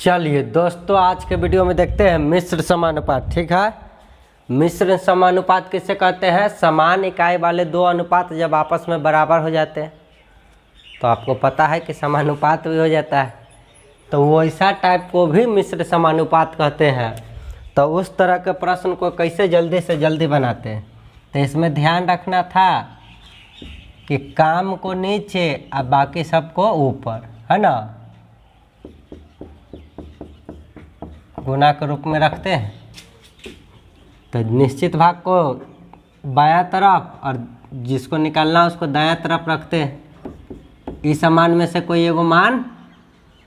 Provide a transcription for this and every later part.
चलिए दोस्तों, आज के वीडियो में देखते हैं मिश्र समानुपात। ठीक है, मिश्र समानुपात किसे कहते हैं? समान इकाई वाले दो अनुपात जब आपस में बराबर हो जाते हैं तो आपको पता है कि समानुपात भी हो जाता है, तो वैसा टाइप को भी मिश्र समानुपात कहते हैं। तो उस तरह के प्रश्न को कैसे जल्दी से जल्दी बनाते हैं, तो इसमें ध्यान रखना था कि काम को नीचे और बाकी सबको ऊपर, है ना, गुना के रूप में रखते हैं। तो निश्चित भाग को बायां तरफ और जिसको निकालना उसको दायां तरफ रखते हैं। इस मान में से कोई एगो मान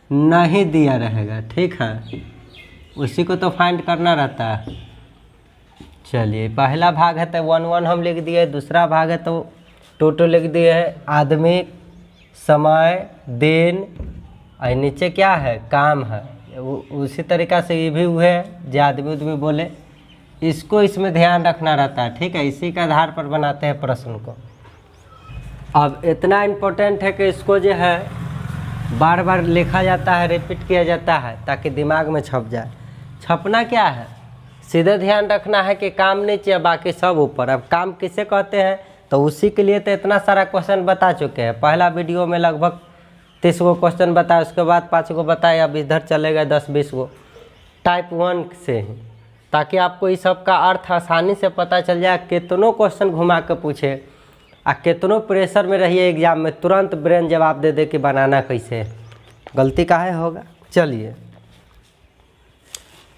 नहीं दिया रहेगा, ठीक है, उसी को तो फाइंड करना रहता है। चलिए, पहला भाग है तो 1 1 हम लिख दिए, दूसरा भाग है तो 2 2 लिख दिए है। आदमी, समय, दिन, और नीचे क्या है? काम है। उसी तरीक़ा से ये भी हुए जो आदमी उदमी बोले, इसको इसमें ध्यान रखना रहता है, ठीक है। इसी के आधार पर बनाते हैं प्रश्न को। अब इतना इम्पोर्टेंट है कि इसको जो है बार बार लिखा जाता है, रिपीट किया जाता है ताकि दिमाग में छप जाए। छपना क्या है? सीधे ध्यान रखना है कि काम नीचे बाकी सब ऊपर। अब काम किसे कहते हैं तो उसी के लिए तो इतना सारा क्वेश्चन बता चुके हैं। पहला वीडियो में लगभग 30 गो क्वेश्चन बताया, उसके बाद 5 गो बताए, अब इधर चलेगा 10-20 गो टाइप 1 से ही, ताकि आपको इस सब का अर्थ आसानी से पता चल जाए। कितनों क्वेश्चन घुमा के पूछे और कितनों प्रेशर में रहिए एग्जाम में, तुरंत ब्रेन जवाब दे दे कि बनाना कैसे, गलती काहे होगा। चलिए,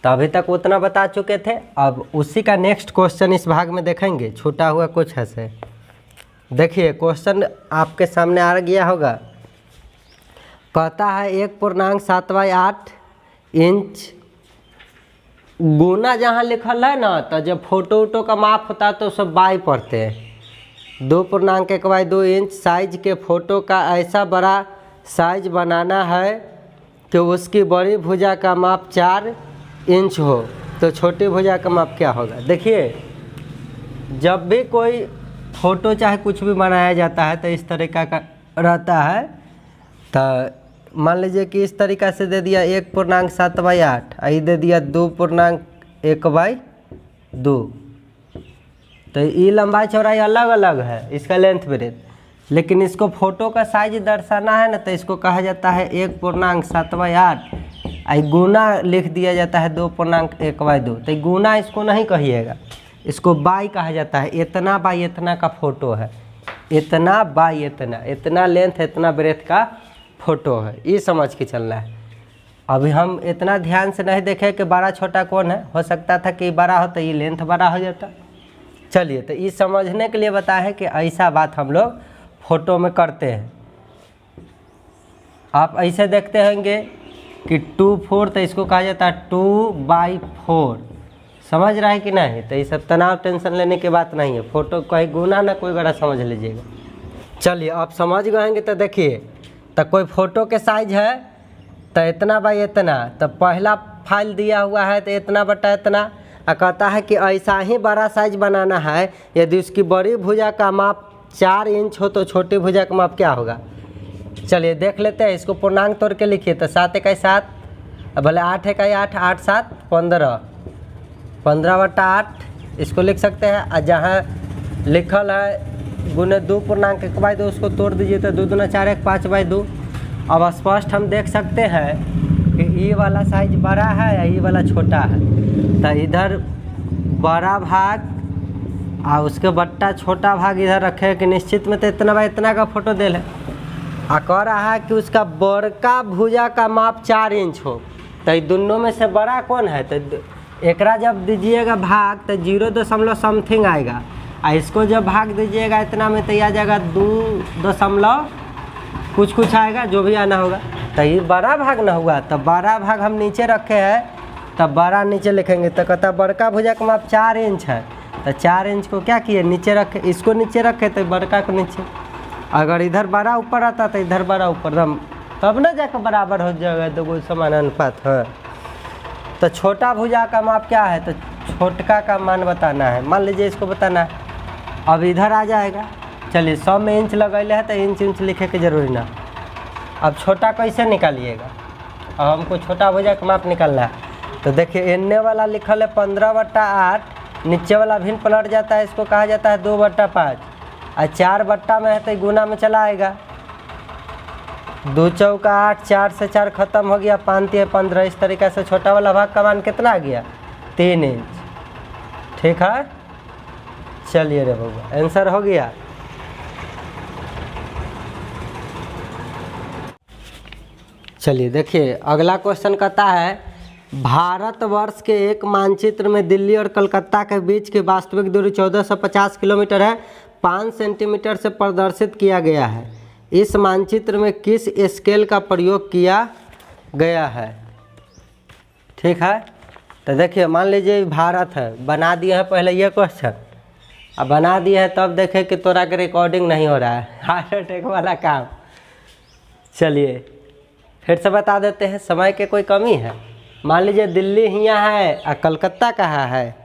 तो अभी तक उतना बता चुके थे। अब उसी का नेक्स्ट क्वेश्चन इस भाग में देखेंगे, छूटा हुआ कुछ है से। देखिए, क्वेश्चन आपके सामने आ गया होगा। कहता है 1.7/8 इंच गुना, जहाँ लिखल है ना, तो जब फोटो वोटो का माप होता है तो सब बाई पढ़ते हैं। 2.1/2 इंच साइज के फ़ोटो का ऐसा बड़ा साइज बनाना है कि उसकी बड़ी भुजा का माप 4 इंच हो, तो छोटी भुजा का माप क्या होगा? देखिए, जब भी कोई फ़ोटो चाहे कुछ भी बनाया जाता है तो इस तरीक़ा का रहता है। तो मान लीजिए कि इस तरीक़ा से दे दिया 1.7/8, आई दे दिया 2.1/2, तो ये लंबाई चौड़ाई अलग अलग है, इसका लेंथ ब्रेथ, लेकिन इसको फ़ोटो का साइज दर्शाना है ना, तो इसको कहा जाता है 1.7/8, आई गुना लिख दिया जाता है 2.1/2। तो गुना इसको नहीं कहिएगा, इसको बाई कहा जाता है। इतना बाई इतना का फ़ोटो है, इतना बाई इतना, इतना लेंथ इतना ब्रेथ का फ़ोटो है, ये समझ के चलना है। अभी हम इतना ध्यान से नहीं देखे कि बड़ा छोटा कौन है, हो सकता था कि बड़ा हो तो ये लेंथ बड़ा हो जाता। चलिए, तो ये समझने के लिए बताया है कि ऐसा बात हम लोग फ़ोटो में करते हैं। आप ऐसे देखते होंगे कि 2/4, तो इसको कहा जाता है 2/4। समझ रहा है कि नहीं? तो ये सब तनाव टेंशन लेने की बात नहीं है। फ़ोटो कोई गुना ना कोई गड़ा समझ लीजिएगा। चलिए, आप समझ गएंगे। तो देखिए, तो कोई फ़ोटो के साइज है तो इतना बाई इतना, तो पहला फाइल दिया हुआ है तो इतना बटा इतना, और कहता है कि ऐसा ही बड़ा साइज बनाना है। यदि उसकी बड़ी भुजा का माप 4 इंच हो तो छोटी भुजा का माप क्या होगा? चलिए देख लेते हैं। इसको पूर्णांक तोड़ के लिखिए, तो 7 × 7, भले 8 × 8, 8 7 15, 15/8 इसको लिख सकते हैं। और जहाँ लिखल है गुने 2.1/2, उसको तोड़ दीजिए तो 2 दूना 4 1 5/2। अब स्पष्ट हम देख सकते हैं कि ये वाला साइज बड़ा है और ये वाला छोटा है, तो इधर बड़ा भाग और उसके बट्टा छोटा भाग इधर रखे कि निश्चित में तो इतना बाई इतना का फ़ोटो दे है। और कह रहा है कि उसका बड़का भुजा का माप 4 इंच हो, तो ये दोनों में से बड़ा कौन है? तो एकरा जब दीजिएगा भाग तो 0 समथिंग आएगा, और इसको जब भाग दीजिएगा इतना में तो आ जाएगा 2 कुछ आएगा, जो भी आना होगा। तो ये बड़ा भाग ना हुआ, तो बड़ा भाग हम नीचे रखे हैं, तब बड़ा नीचे लिखेंगे। तो कहता बड़का भुजा का माप 4 इंच है, तो 4 इंच को क्या किए? नीचे रखे, इसको नीचे रखे तो बड़का को नीचे। अगर इधर बड़ा ऊपर आता तो इधर बड़ा ऊपर, हम तब ना जाकर बराबर हो जाएगा, दो समान अनुपात है। तो छोटा भुजा का माप क्या है? तो छोटका का मान बताना है। मान लीजिए इसको बताना है, अब इधर आ जाएगा। चलिए, 100 में इंच लगैले है तो इंच लिखे की जरूरी ना। अब छोटा कैसे निकालिएगा? और हमको छोटा भुजा का माप निकालना है। तो देखिए एन्ने वाला लिखल है 15/8, नीचे वाला भिन्न पलट जाता है, इसको कहा जाता है 2/5, और 4 बट्टा में है तो गुना में चला आएगा। 2 चौका 8, 4 से 4 खत्म हो गया, 5 3 15। इस तरीक़े से छोटा वाला भाग का मान कितना आ गया? 3 इंच। ठीक है, चलिए रे बबुआ, आंसर हो गया। चलिए देखिए अगला क्वेश्चन कहता है भारतवर्ष के एक मानचित्र में दिल्ली और कलकत्ता के बीच की वास्तविक दूरी 1450 किलोमीटर है, 5 सेंटीमीटर से प्रदर्शित किया गया है। इस मानचित्र में किस स्केल का प्रयोग किया गया है? ठीक है, तो देखिए मान लीजिए भारत है, बना दिया है पहले ये क्वेश्चन, अब बना दिया है तब देखे कि तोरा के रिकॉर्डिंग नहीं हो रहा है, हार्ट अटैक वाला काम। चलिए फिर से बता देते हैं, समय के कोई कमी है। मान लीजिए दिल्ली यहाँ है और कलकत्ता कहाँ है?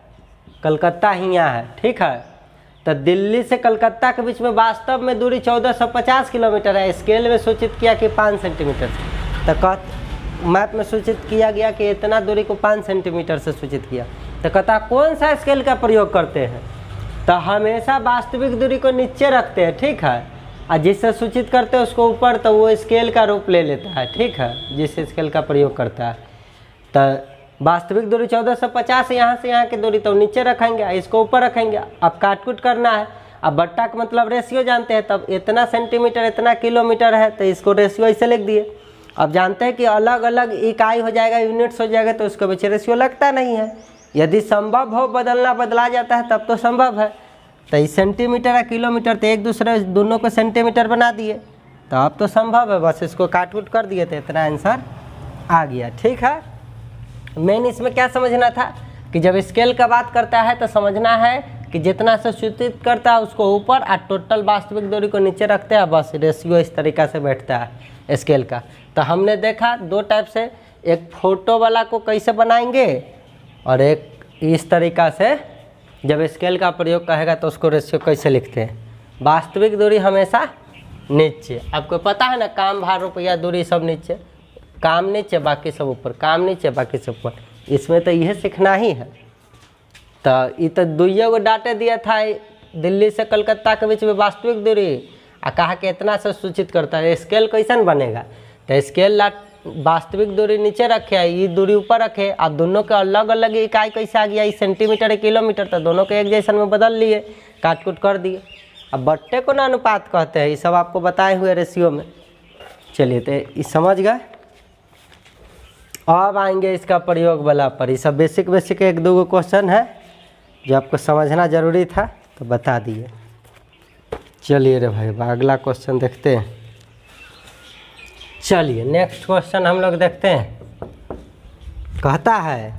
कलकत्ता यहाँ है। ठीक है, तो दिल्ली से कलकत्ता के बीच में वास्तव में दूरी 1450 किलोमीटर है, स्केल में सूचित किया कि 5 सेंटीमीटर से। तो मैप में सूचित किया गया कि इतना दूरी को 5 सेंटीमीटर से सूचित किया। तो कहता कौन सा स्केल का प्रयोग करते हैं? तो हमेशा वास्तविक दूरी को नीचे रखते हैं। ठीक है, और जिससे सूचित करते हैं उसको ऊपर, तो वो स्केल का रूप ले लेता है। ठीक है, जिस स्केल का प्रयोग करता है। तो वास्तविक दूरी 1450, यहाँ से यहाँ की दूरी तो नीचे रखेंगे, इसको ऊपर रखेंगे। अब काटकूट करना है, अब बट्टा का मतलब रेशियो जानते हैं, तब इतना सेंटीमीटर इतना किलोमीटर है, तो इसको रेशियो ऐसे लिख दिए। अब जानते हैं कि अलग अलग इकाई हो जाएगा, यूनिट्स हो जाएगा, तो उसके पीछे रेशियो लगता नहीं है। यदि संभव हो बदला जाता है तब तो संभव है। तो इस सेंटीमीटर या किलोमीटर तो एक दूसरे दोनों को सेंटीमीटर बना दिए, तो अब तो संभव है, बस इसको काट कर दिए तो इतना आंसर आ गया। ठीक है, मेन इसमें क्या समझना था कि जब स्केल का बात करता है तो समझना है कि जितना से सूचित करता है उसको ऊपर और टोटल वास्तविक दूरी को नीचे रखते हैं, बस रेशियो इस तरीक़ा से बैठता है स्केल का। तो हमने देखा दो टाइप से, एक फोटो वाला को कैसे बनाएंगे और एक इस तरीक़ा से जब स्केल का प्रयोग कहेगा तो उसको रेशियो कैसे लिखते हैं। वास्तविक दूरी हमेशा नीचे, आपको पता है ना, काम भार रुपया दूरी सब नीचे, काम नीचे बाकी सब ऊपर, काम नीचे बाकी सब ऊपर। इसमें तो यह सीखना ही है। तो ये तो दुइये को डाटे दिया था दिल्ली से कलकत्ता के बीच में वास्तविक दूरी, आ कहा कि इतना से सूचित करता है। स्केल कैसन बनेगा? तो स्केल वास्तविक दूरी नीचे रखे, ये दूरी ऊपर रखे। अब दोनों के अलग अलग इकाई कैसे आ गया, सेंटीमीटर किलोमीटर, तो दोनों के एक जैसन में बदल लिए, काटकूट कर दिए। अब बट्टे को ना अनुपात कहते हैं, ये सब आपको बताए हुए रेशियो में। चलिए तो ये समझ गए। अब आएंगे इसका प्रयोग वाला पर। ये सब बेसिक एक दो क्वेश्चन है जो आपको समझना जरूरी था, तो बता दिए। चलिए रे भाई अगला क्वेश्चन देखते हैं। चलिए नेक्स्ट क्वेश्चन हम लोग देखते हैं। कहता है,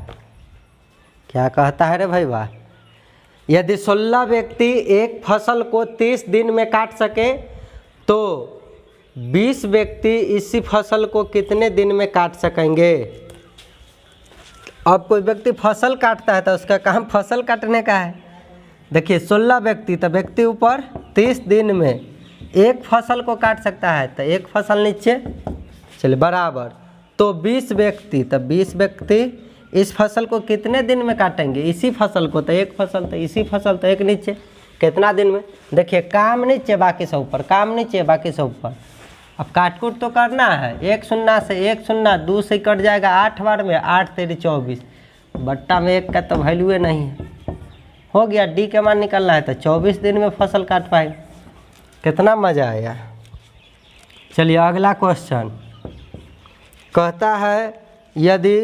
क्या कहता है रे भाई वाह, यदि 16 व्यक्ति एक फसल को 30 दिन में काट सके तो 20 व्यक्ति इसी फसल को कितने दिन में काट सकेंगे? अब कोई व्यक्ति फसल काटता है तो उसका काम फसल काटने का है। देखिए 16 व्यक्ति, तो व्यक्ति ऊपर 30 दिन में एक फसल को काट सकता है, तो एक फसल नीचे, चलिए बराबर। तो 20 व्यक्ति, तो 20 व्यक्ति इस फसल को कितने दिन में काटेंगे? इसी फसल को, तो एक फसल, तो इसी फसल, तो एक नीचे, कितना दिन में? देखिए काम नीचे बाकी सब ऊपर, काम नीचे बाकी सब ऊपर। अब काटकूट तो करना है, 1 शून्य से 1 शून्य 2 से कट जाएगा 8 बार में, 8 तेरी 24, बट्टा में 1 का तो वैल्यू नहीं है, हो गया। डी के मान निकलना है, तो 24 दिन में फसल काट पाएंगे। कितना मज़ा आया। चलिए अगला क्वेश्चन कहता है, यदि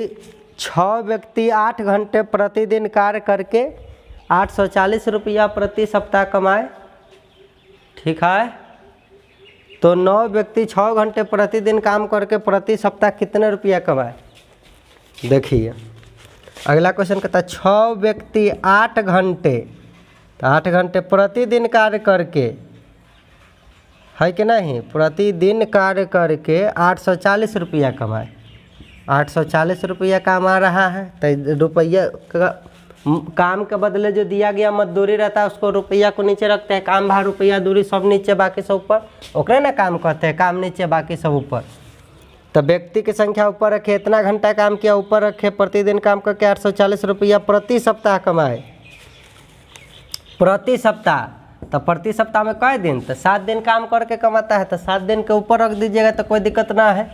6 व्यक्ति 8 घंटे प्रतिदिन कार्य करके 840 रुपया प्रति सप्ताह कमाए, ठीक है, तो 9 व्यक्ति 6 घंटे प्रतिदिन काम करके प्रति सप्ताह कितने रुपया कमाए? देखिए अगला क्वेश्चन कहता है 6 व्यक्ति 8 घंटे, तो 8 घंटे प्रतिदिन कार्य करके, है कि नहीं, प्रतिदिन कार्य करके 840 रुपया कमाए। 840 रुपया कमा रहा है, तो रुपया का काम के बदले जो दिया गया मजदूरी रहता है उसको रुपया को नीचे रखते हैं, काम भार रुपया दूरी सब नीचे बाकी सब ऊपर, ओकरे ना काम कहते हैं, काम नीचे बाकी सब ऊपर। तो व्यक्ति की संख्या ऊपर रखे, इतना घंटा काम किया ऊपर रखे, प्रतिदिन काम करके 840 रुपया प्रति सप्ताह कमाए। प्रति सप्ताह, तो प्रति सप्ताह में कई दिन, तो 7 दिन काम करके कमाता है, तो 7 दिन के ऊपर रख दीजिएगा तो कोई दिक्कत ना है।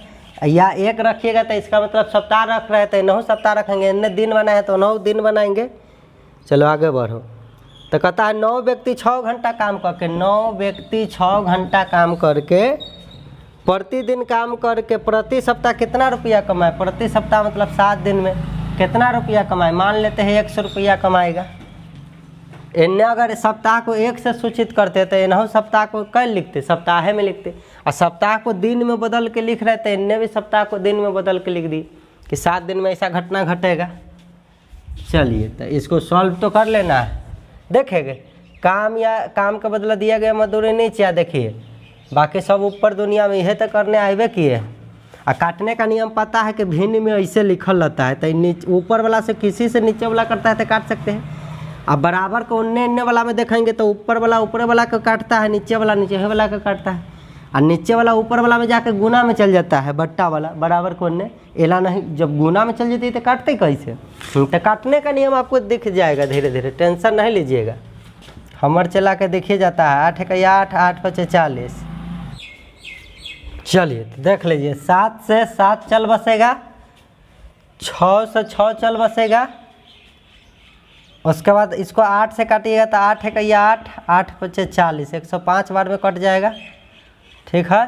या 1 रखिएगा तो इसका मतलब सप्ताह रख रहे थे, 9 सप्ताह रखेंगे, इतने दिन बनाए तो 9 दिन बनाएंगे। चलो आगे बढ़ो। तो कहता है 9 व्यक्ति 6 घंटा काम करके, 9 व्यक्ति 6 घंटा काम करके प्रतिदिन काम करके प्रति सप्ताह कितना रुपया कमाए। प्रति सप्ताह मतलब 7 दिन में कितना रुपया कमाए, मान लेते हैं 100 रुपया कमाएगा। इन्हें अगर सप्ताह को 1 से सूचित करते तो इन्हों सप्ताह को कल लिखते, सप्ताह में लिखते, और सप्ताह को दिन में बदल के लिख रहे थे, इन्हें भी सप्ताह को दिन में बदल के लिख दी कि 7 दिन में ऐसा घटना घटेगा। चलिए तो इसको सॉल्व तो कर लेना है। देखेंगे काम या काम का बदला दिया गया मजदूरी नीचे, देखिए बाकी सब ऊपर दुनिया में यह तो करने आए किए। और काटने का नियम पता है कि भिन्न में ऐसे लिखल रहता है, तो ऊपर वाला से किसी से नीचे वाला करता है तो काट सकते हैं। अब बराबर को उन्ने वाला में देखेंगे तो ऊपर वाला को काटता है, नीचे वाला नीचे वाला को काटता है, और नीचे वाला ऊपर वाला में जाकर गुना में चल जाता है, बट्टा वाला बराबर को उन्ने एला नहीं, जब गुना में चल जाती है तो काटते कैसे। तो काटने का नियम आपको दिख जाएगा धीरे धीरे, टेंशन नहीं लीजिएगा। हमर चला के देखिए जाता है 8 का 8, 8 × 40। चलिए तो देख लीजिए 7 से 7 चल बसेगा, 6 से 6 चल बसेगा, उसके बाद इसको 8 से काटिएगा तो 8 का 8, 8 × 40, 105 बार में कट जाएगा। ठीक है,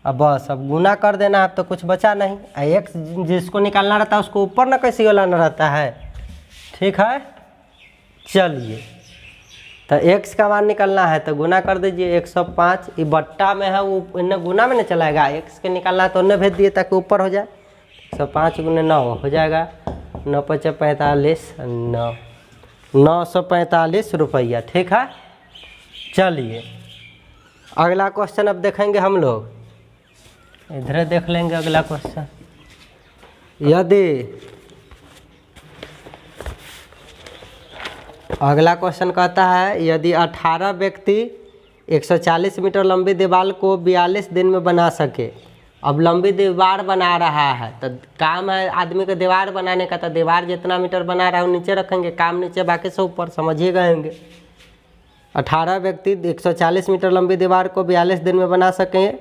अब बस अब गुना कर देना, अब तो कुछ बचा नहीं। एक जिसको निकालना रहता है उसको ऊपर ना कैसे लाना रहता है। ठीक है, चलिए तो x का मान निकालना है तो गुना कर दीजिए 105। ये बट्टा में है, वो इन्हें गुना में नहीं चलाएगा, x के निकालना है तो उन्हें भेज दिए ताकि ऊपर हो जाए। 105 × 9 हो जाएगा 9 × 5 = 45, 945 रुपया। ठीक है, चलिए अगला क्वेश्चन अब देखेंगे हम लोग, इधर देख लेंगे अगला क्वेश्चन। यदि अगला क्वेश्चन कहता है यदि 18 व्यक्ति 140 मीटर लंबी दीवार को 42 दिन में बना सके। अब लंबी दीवार बना रहा है तो काम है आदमी को दीवार बनाने का, तो दीवार जितना मीटर बना रहा है वो नीचे रखेंगे, काम नीचे बाकी सब ऊपर, समझिए गएंगे। 18 व्यक्ति 140 मीटर लंबी दीवार को 42 दिन में बना सकें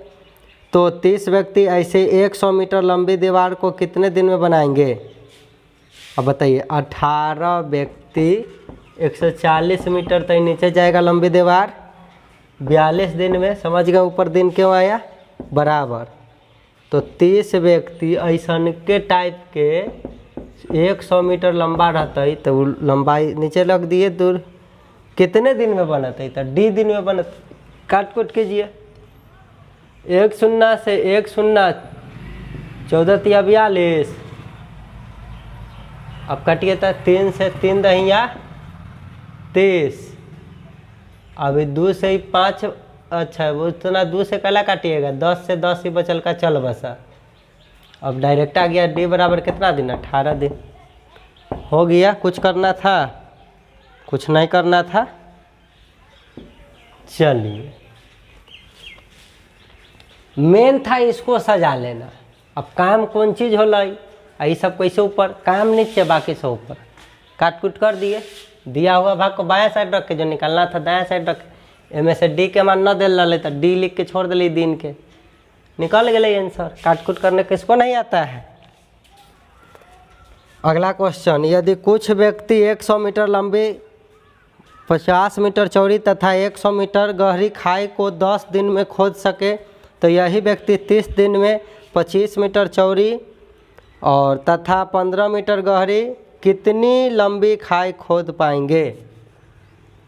तो 30 व्यक्ति ऐसे 100 मीटर लंबी दीवार को कितने दिन में बनाएंगे। अब बताइए 18 व्यक्ति 140 मीटर तक नीचे जाएगा लंबी दीवार 42 दिन में, समझ गए ऊपर दिन क्यों आया बराबर। तो 30 व्यक्ति ऐसन के टाइप के 100 मीटर लंबा रहता है तो लंबाई नीचे रख दिए दूर, कितने दिन में बनता है तो डी दिन में बनता। काट कुट कीजिए 1 0 से 1 0 14 × 42, अब काटिए तो 3 से 3 दहिया 30, अभी 2 से 5, अच्छा वो इतना 2 से कला काटिएगा, 10 से 10 ही बचल का चल बसा। अब डायरेक्ट आ गया डी बराबर कितना दिन, 18 दिन हो गया। कुछ करना था, कुछ नहीं करना था। चलिए मेन था इसको सजा लेना। अब काम कौन चीज़ हो लाई, ये सब कैसे ऊपर, काम नीचे बाकी सब ऊपर। काट कुट कर दिए, दिया हुआ भाग को बायां साइड रख के, जो निकालना था दायां साइड रख के, एम से डी के मान न दे रहा तो डी लिख के छोड़ दिली दिन के, निकल गए आंसर। काट कुट करने किसको नहीं आता है। अगला क्वेश्चन, यदि कुछ व्यक्ति 100 मीटर लंबी 50 मीटर चौड़ी तथा 100 मीटर गहरी खाई को 10 दिन में खोद सके तो यही व्यक्ति 30 दिन में 25 मीटर चौड़ी और तथा 15 मीटर गहरी कितनी लंबी खाई खोद पाएंगे।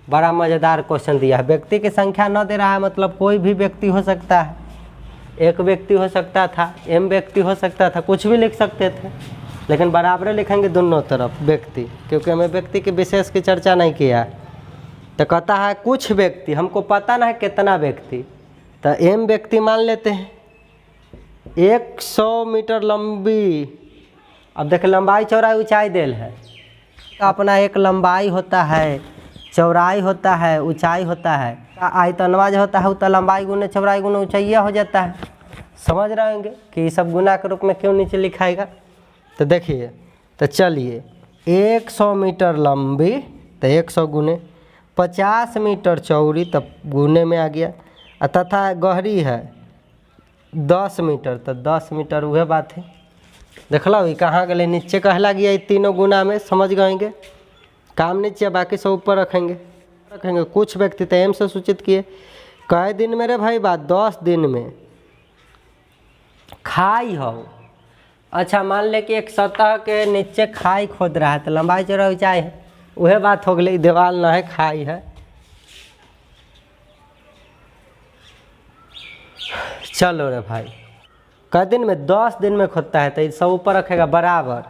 बड़ा मज़ेदार क्वेश्चन दिया है। व्यक्ति की संख्या न दे रहा है, मतलब कोई भी व्यक्ति हो सकता है, एक व्यक्ति हो सकता था, एम व्यक्ति हो सकता था, कुछ भी लिख सकते थे, लेकिन बराबर लिखेंगे दोनों तरफ व्यक्ति, क्योंकि हमें व्यक्ति की विशेष की चर्चा नहीं किया। तो कहता है कुछ व्यक्ति, हमको पता ना है कितना व्यक्ति, तो एम व्यक्ति मान लेते हैं 100 मीटर लंबी। अब देखें लंबाई चौड़ाई ऊंचाई देल है, अपना एक लंबाई होता है, चौड़ाई होता है, ऊंचाई होता है। आयतनवा जो होता है तो लंबाई गुने चौड़ाई गुने ऊंचाइया हो जाता है। समझ रहे होंगे कि ये सब गुना के रूप में क्यों नीचे लिखाएगा। तो देखिए, तो चलिए 100 मीटर लंबी तो 100 गुने 50 मीटर चौड़ी तब गुने में आ गया, तथा गहरी है 10 मीटर तो 10 मीटर वह बात है। देख लो ये कहाँ गए, नीचे कहला गया ये तीनों गुना में, समझ गएंगे। काम नीचे बाकी सब ऊपर रखेंगे। कुछ व्यक्ति तो एम से सूचित किए कई दिन मेरे भाई बात 10 दिन में खाई हो। अच्छा मान ले कि एक सतह के नीचे खाई खोद रहा है तो लंबाई चौड़ाई ऊंचाई है, वह बात हो गई। दीवार ना है खाई है। चलो रे भाई, कै दिन में 10 दिन में खोदता है तो ये सब ऊपर रखेगा बराबर।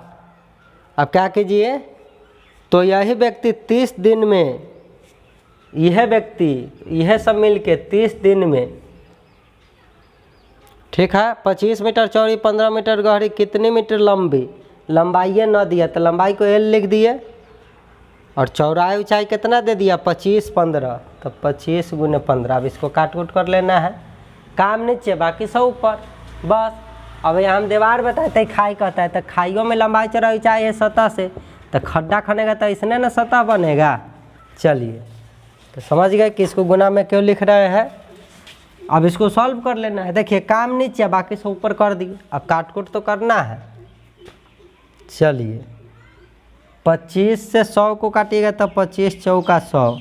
अब क्या कीजिए, तो यही व्यक्ति 30 दिन में, यह सब मिलके 30 दिन में, ठीक है, 25 मीटर चौड़ी 15 मीटर गहरी कितनी मीटर लंबी, लंबाई न दिया तो लंबाई को एल लिख दिए और चौड़ाई ऊंचाई कितना दे दिया 25 15 तो 25 गुने 15। अब इसको काट कूट कर लेना है। काम नीचे बाकी सब ऊपर बस। अब यहाँ हम दीवार बताते हैं खाई कहता है तो खाइयों में लंबाई चौड़ाई ऊंचाई है सतह से, तो खड्डा खनेगा तो इसने ना सतह बनेगा। चलिए तो समझ गए कि इसको गुना में क्यों लिख रहे हैं। अब इसको सॉल्व कर लेना है। देखिए काम नीचे बाकी सब ऊपर कर दिए, अब काट कूट तो करना है। चलिए 25 से 100 को काटिएगा तो 25 चौका 100।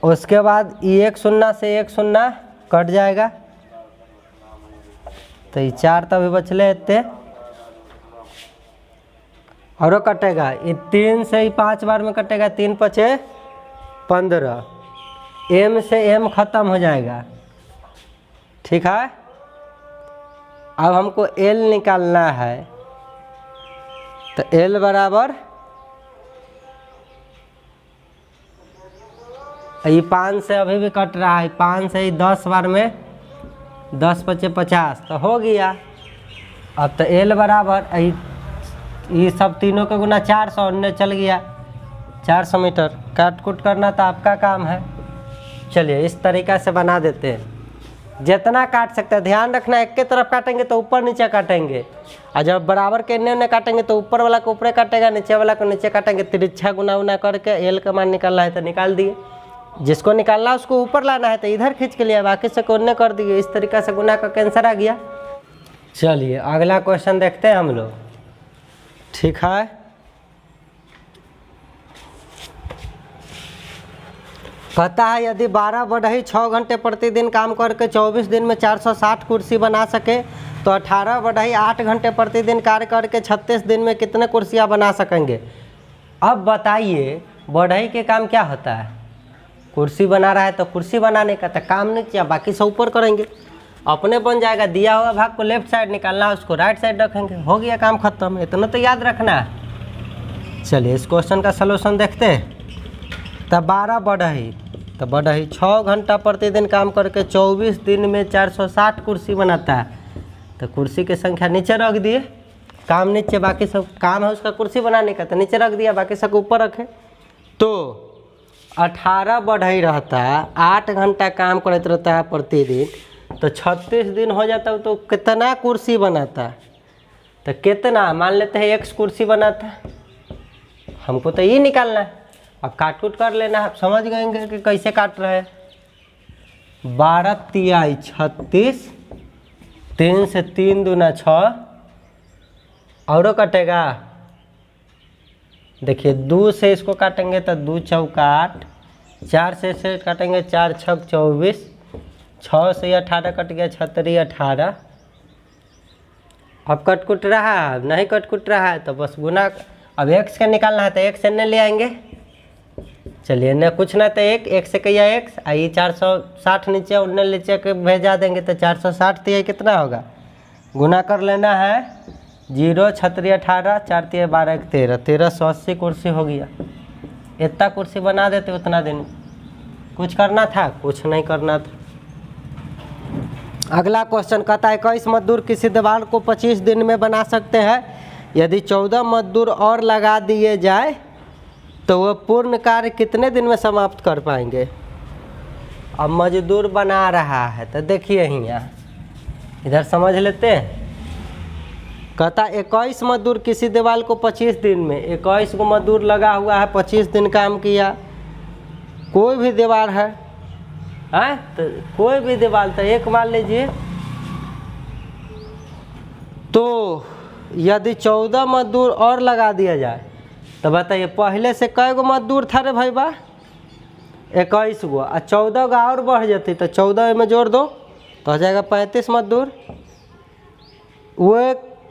उसके बाद एक शून्य से एक शून्य कट जाएगा तो ये 4 तभी बचले इतने और कटेगा। ये 3 से ही 5 बार में कटेगा, 3 पचे 15। एम से एम खत्म हो जाएगा, ठीक है। अब हमको एल निकालना है तो एल बराबर ये 5 से अभी भी कट रहा है, 5 से ही 10 बार में 10 पचे 50 तो हो गया। अब तो एल बराबर ये सब तीनों का गुना 400 ने चल गया 400 मीटर। काट कूट करना तो आपका काम है। चलिए इस तरीक़ा से बना देते हैं। जितना काट सकते हैं ध्यान रखना, एक के तरफ काटेंगे तो ऊपर नीचे काटेंगे, और जब बराबर के ने काटेंगे तो ऊपर वाला को ऊपर काटेगा, नीचे वाला को नीचे काटेंगे। तिरछा गुना उना करके एल का मान निकालना है तो निकाल दिए। जिसको निकालना है उसको ऊपर लाना है तो इधर खींच के लिया, बाकी से कोने कर दिए। इस तरीक़ा से गुना का कैंसर आ गया। चलिए अगला क्वेश्चन देखते हैं हम लोग, ठीक है। कहता है यदि 12 बढ़ई 6 घंटे प्रतिदिन काम करके 24 दिन में 460 कुर्सी बना सके तो 18 बढ़ई 8 घंटे प्रतिदिन कार्य करके 36 दिन में कितने कुर्सियां बना सकेंगे। अब बताइए बढ़ई के काम क्या होता है, कुर्सी बना रहा है तो कुर्सी बनाने का तो काम नहीं किया, बाकी सब ऊपर करेंगे, अपने बन जाएगा। दिया हुआ भाग को लेफ्ट साइड निकालना है, उसको राइट साइड रखेंगे, हो गया काम खत्म। इतना तो याद रखना है। चलिए इस क्वेश्चन का सलूशन देखते हैं। तब 12 बढ़ई तो बढ़ई 6 घंटा प्रतिदिन काम करके 24 दिन में 460 कुर्सी बनाता है, तो कुर्सी की संख्या नीचे रख दिए। काम नीचे बाकी सब काम है उसका कुर्सी बनाने का तो नीचे रख दिया, बाकी सब ऊपर रखे। तो 18 बढ़ई रहता है, 8 घंटा काम करते रहता है प्रतिदिन, तो 36 दिन हो जाता है तो कितना कुर्सी बनाता है। तो कितना मान लेते हैं x कुर्सी बनाता है, हमको तो ये निकालना है। अब काट कूट कर लेना है, आप समझ गएंगे कि कैसे काट रहे हैं। 12 तिहाई 36, 3 से 3 दूना 6 और कटेगा। देखिए 2 से इसको काटेंगे तो 2 चौका 8, 4 से इसे काटेंगे 4 छक 24, 6 से 18 कट गया 36 18। अब कट कुट रहा है, नहीं कट कुट रहा है तो बस गुना। अब x का निकालना है तो x से ले आएंगे। चलिए न कुछ ना तो एक से कहिए x, आइए 460 नीचे उन्ने नीचे के भेजा देंगे तो 460 तिहाई कितना होगा, गुना कर लेना है। 0 छत्री 18, 4 तिहाई 12 13, 1380 कुर्सी हो गया। इतना कुर्सी बना देते उतना दिन। कुछ करना था, कुछ नहीं करना था। अगला क्वेश्चन कहता है 21 मजदूर किसी दीवार को 25 दिन में बना सकते हैं। यदि 14 मजदूर और लगा दिए जाए तो वह पूर्ण कार्य कितने दिन में समाप्त कर पाएंगे। अब मजदूर बना रहा है, तो देखिए यहाँ इधर समझ लेते हैं। कहता 21 मजदूर किसी दीवार को 25 दिन में, 21 को मजदूर लगा हुआ है, 25 दिन काम किया। कोई भी दीवार है तो कोई भी दीवार, तो एक मान लीजिए, तो यदि 14 मजदूर और लगा दिया जाए तो बताइए पहले से कै गो मजदूर था रे भाई बा? 21 गो, और 14 गो और बढ़ जाती तो 14 में जोड़ दो तो हो जाएगा 35 मजदूर। वो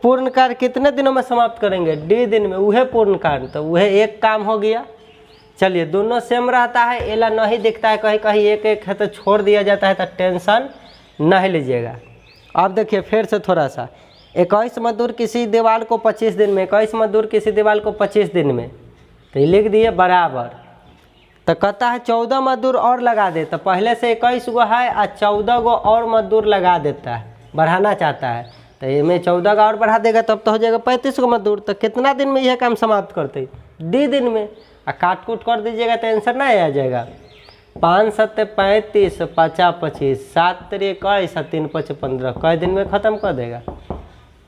पूर्ण कार्य कितने दिनों में समाप्त करेंगे? D दिन में। वह पूर्ण कार्य, तो वह एक काम हो गया। चलिए दोनों सेम रहता है, एला नहीं दिखता है, कहीं कहीं एक एक है तो छोड़ दिया जाता है, तो टेंशन नहीं लीजिएगा। अब देखिए फिर से थोड़ा सा, 21 मजदूर किसी दीवार को 25 दिन में, 21 मजदूर किसी दीवार को 25 दिन में, तो ये लिख दिए बराबर। तो कहता है 14 मजदूर और लगा दे, तो पहले से 21 गो है और 14 गो और मजदूर लगा देता है, बढ़ाना चाहता है, तो ये में 14 का और बढ़ा देगा तब तो हो जाएगा 35 गो मजदूर। तो कितना दिन में यह काम समाप्त करते? D दिन में। और काट कूट कर दीजिएगा तो आंसर नहीं आ जाएगा। 5 7 35, 50 25, 7 3 21, 3 5 15, कई दिन में ख़त्म कर देगा?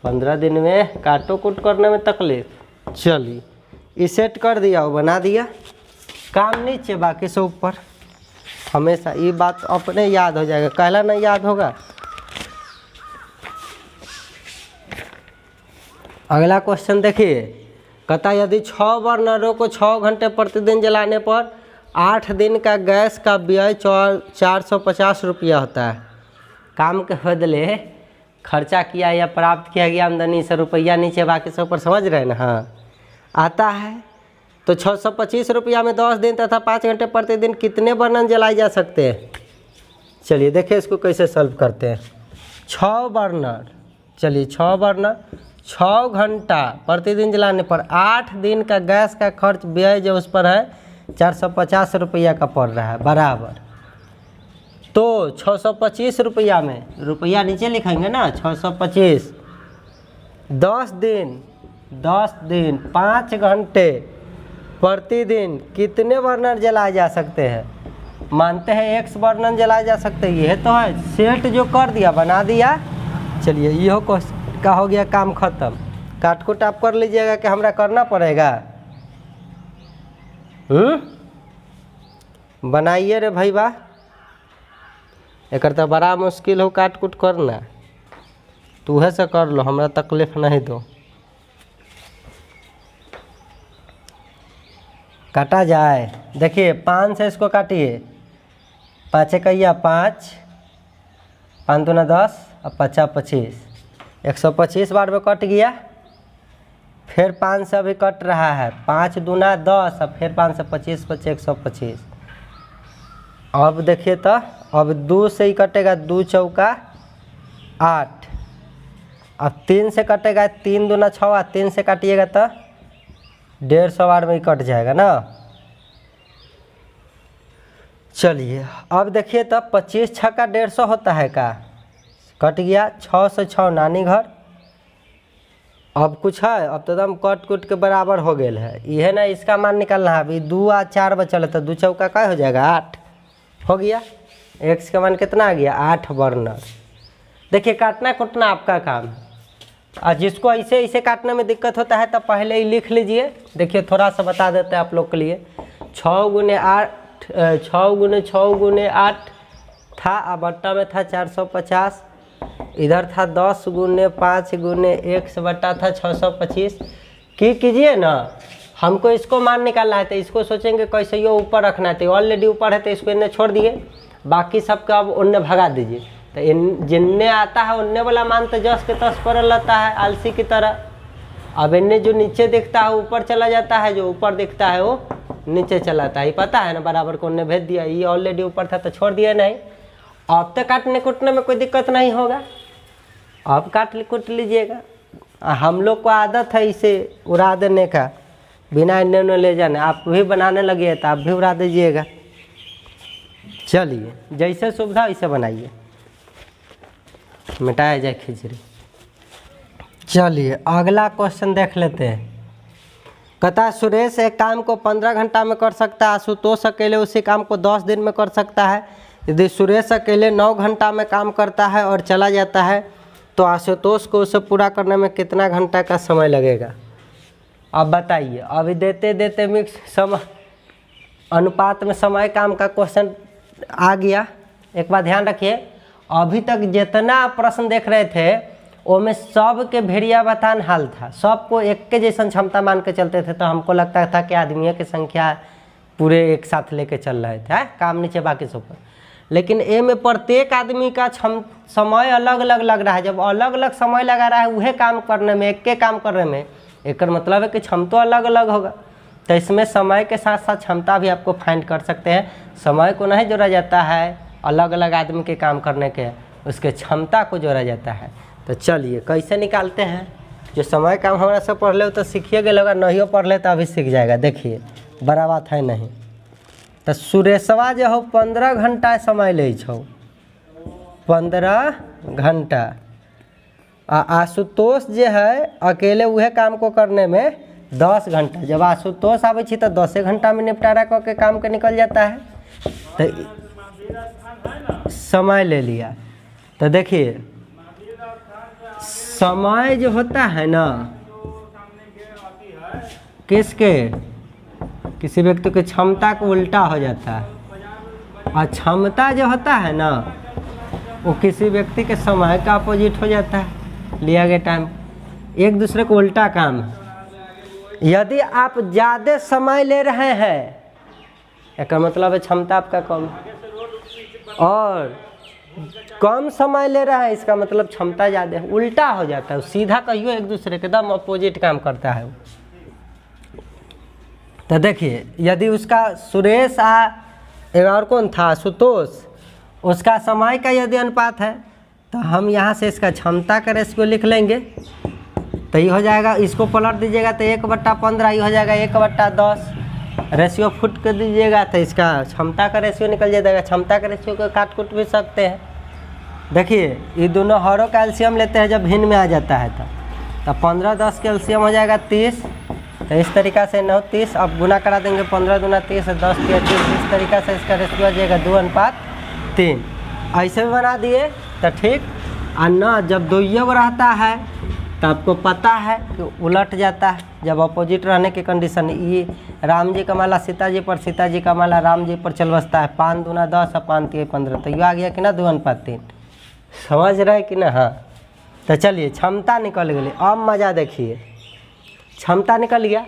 15 दिन में। काटो कूट करने में तकलीफ। चलिए ये सेट कर दिया, वो बना दिया, काम नीचे बाकी से ऊपर। हमेशा ये बात अपने याद हो जाएगा, कहला नहीं याद होगा। अगला क्वेश्चन देखिए, कहता यदि 6 बर्नरों को 6 घंटे प्रतिदिन जलाने पर 8 दिन का गैस का व्यय 450 रुपया होता है। काम के बदले खर्चा किया या प्राप्त किया गया आमदनी से रुपया नीचे बाकी से ऊपर, समझ रहे हैं ना? हाँ आता है। तो 625 रुपया में 10 दिन तथा 5 घंटे प्रतिदिन कितने बर्नर जलाए जा सकते हैं? चलिए देखिए इसको कैसे सॉल्व करते हैं। 6 बर्नर, चलिए 6 बर्नर 6 घंटा प्रतिदिन जलाने पर 8 दिन का गैस का खर्च व्यय जो उस पर है 450 रुपया का पड़ रहा है, बराबर। तो 625 रुपया में, रुपया नीचे लिखेंगे ना, 625 10 दिन 5 घंटे प्रतिदिन कितने बर्नर जलाए जा सकते हैं? मानते हैं X बर्नर जलाए जा सकते हैं, यह तो है। सेट जो कर दिया, बना दिया। चलिए यह क्वेश्चन का हो गया काम खत्म। काट कुट आप कर लीजिएगा कि हमरा करना पड़ेगा? बनाइए रे भाई बा, एक तो बड़ा मुश्किल हो काट कुट करना, तू है से कर लो, हमरा तकलीफ नहीं दो। काटा जाए, देखिए 5 से इसको काटिए, 5 एकैया 5, 5 दूना 10 और 50 25, 125 बार में कट गया। फिर 5 से अभी कट रहा है, 5 दूना 10 और फिर 5 से 25 25 125। अब देखिए तो अब 2 से ही कटेगा, 2 चौका 8। अब 3 से कटेगा, 3 दूना 6 और 3 से काटिएगा तो 150 बार में ही कट जाएगा ना। चलिए अब देखिए तो 25 छक्का 150 होता है का, कट गया। 6 से 6 नानी घर। अब कुछ है, अब तो एकदम कट कुट के बराबर हो गया है। यह ना इसका मान निकालना है। अभी 2 और 4 बचल है, तो 2 चौका क्या हो जाएगा 8 हो गया। X का मान कितना आ गया 8 बर्नर। देखिए काटना कुटना आपका काम है, और जिसको ऐसे ऐसे काटने में दिक्कत होता है तो पहले ही लिख लीजिए। देखिए थोड़ा सा बता देते हैं आप लोग के लिए। 6 गुने 8, 6 गुने 6 गुने 8 था, अब बट्टा में था 450। इधर था 10 गुने 5 गुने 1 से बट्टा था 625। की कीजिए ना, हमको इसको मान निकालना है, तो इसको सोचेंगे कैसे ये ऊपर रखना है, तो ऑलरेडी ऊपर है तो इसको इन्हें छोड़ दिए, बाकी सबका अब उन्हें भगा दीजिए। तो इन जिनने आता है उनने वाला मान तो 10 के 10 पर रहता है आलसी की तरह। अब इन्हें जो नीचे दिखता है ऊपर चला जाता है, जो ऊपर दिखता है वो नीचे चला जाता है। ये पता है ना, बराबर को उन्हें भेज दिया, ये ऑलरेडी ऊपर था तो छोड़ दिया नहीं। अब तो काटने कुटने में कोई दिक्कत नहीं होगा, अब काट कुट लीजिएगा। हम लोग को आदत है इसे उड़ा देने का, बिना इन्हें ले जाने। आप भी बनाने लगे तो आप भी उड़ा दीजिएगा। चलिए जैसे सुविधा वैसे बनाइए, मिटाया जाए खिचड़ी। चलिए अगला क्वेश्चन देख लेते हैं। कहता सुरेश एक काम को 15 घंटा में कर सकता है, आशुतोष अकेले उसी काम को 10 दिन में कर सकता है। यदि सुरेश अकेले 9 घंटा में काम करता है और चला जाता है तो आशुतोष को उसे पूरा करने में कितना घंटा का समय लगेगा। अब बताइए, अभी देते देते मिक्स समय अनुपात में समय काम का क्वेश्चन आ गया। एक बात ध्यान रखिए, अभी तक जितना प्रश्न देख रहे थे उसमें सब के भेड़िया बतान हाल था, सबको एक के जैसा क्षमता मान के चलते थे, तो हमको लगता था कि आदमियों की संख्या पूरे एक साथ लेके चल रहे थे, काम नीचे बाकी सब पर। लेकिन ए में प्रत्येक आदमी का समय अलग अलग लग रहा है। जब अलग अलग समय लगा रहा है वह काम करने में, एक के काम करने में, एक मतलब है कि क्षमता अलग अलग होगा। तो इसमें समय के साथ साथ क्षमता भी आपको फाइंड कर सकते हैं। समय को नहीं जोड़ा जाता है अलग अलग आदमी के काम करने के, उसके क्षमता को जोड़ा जाता है। तो चलिए कैसे निकालते हैं। जो समय काम हमारा सब पढ़ ले तो सीखिए गए, अगर नहीं पढ़ ले तो अभी सीख जाएगा। देखिए बड़ा बात है नहीं। तो सुरेशवा जो हो 15 घंटा समय ले छो, 15 घंटा। आशुतोष जो है अकेले वह काम को करने में 10 घंटा। जब आशुतोष आवे छी तो 10 घंटा में निपटारा करके काम के निकल जाता है। तो समय ले लिया। तो देखिए समय जो होता है ना किसके, किसी व्यक्ति की क्षमता को उल्टा हो जाता है, और क्षमता जो होता है ना वो किसी व्यक्ति के समय का अपोजिट हो जाता है, लिया गया टाइम, एक दूसरे को उल्टा काम है। यदि आप ज़्यादा समय ले रहे हैं इसका मतलब है क्षमता आपका कम, और कम समय ले रहा है इसका मतलब क्षमता ज़्यादा है, उल्टा हो जाता है। सीधा कहियो एक दूसरे के एकदम अपोजिट काम करता है। तो देखिए यदि उसका सुरेश और कौन था आशुतोष, उसका समय का यदि अनुपात है तो हम यहाँ से इसका क्षमता का रेशियो लिख लेंगे। तो ये हो जाएगा, इसको पलट दीजिएगा तो 1/15 ये हो जाएगा 1/10। रेशियो फुट कर दीजिएगा तो इसका क्षमता का रेशियो निकल जाएगा। क्षमता का रेशियो को काट कूट भी सकते हैं। देखिए ये दोनों हरों का एलसीएम लेते हैं जब भिन्न में आ जाता है तो 15-10 के एलसीएम हो जाएगा 30। तो इस तरीक़ा से 9-30, अब गुना करा देंगे 15 दूना 30, 10 3 30। इस तरीक़ा से इसका रेशियो आ जाएगा 2:3। ऐसे भी बना दिए तो ठीक। और न जब 2 रहता है तो आपको पता है कि उलट जाता है जब अपोजिट रहने की कंडीशन। ये राम जी का माला सीता जी पर, सीता जी का माला राम जी पर चल बसता है। 5 दूना 10 और 5 3 15। तो ये आ गया कि ना 2:3। समझ रहे कि ना। हाँ तो चलिए क्षमता निकल गई। अब मज़ा देखिए, क्षमता निकल गया।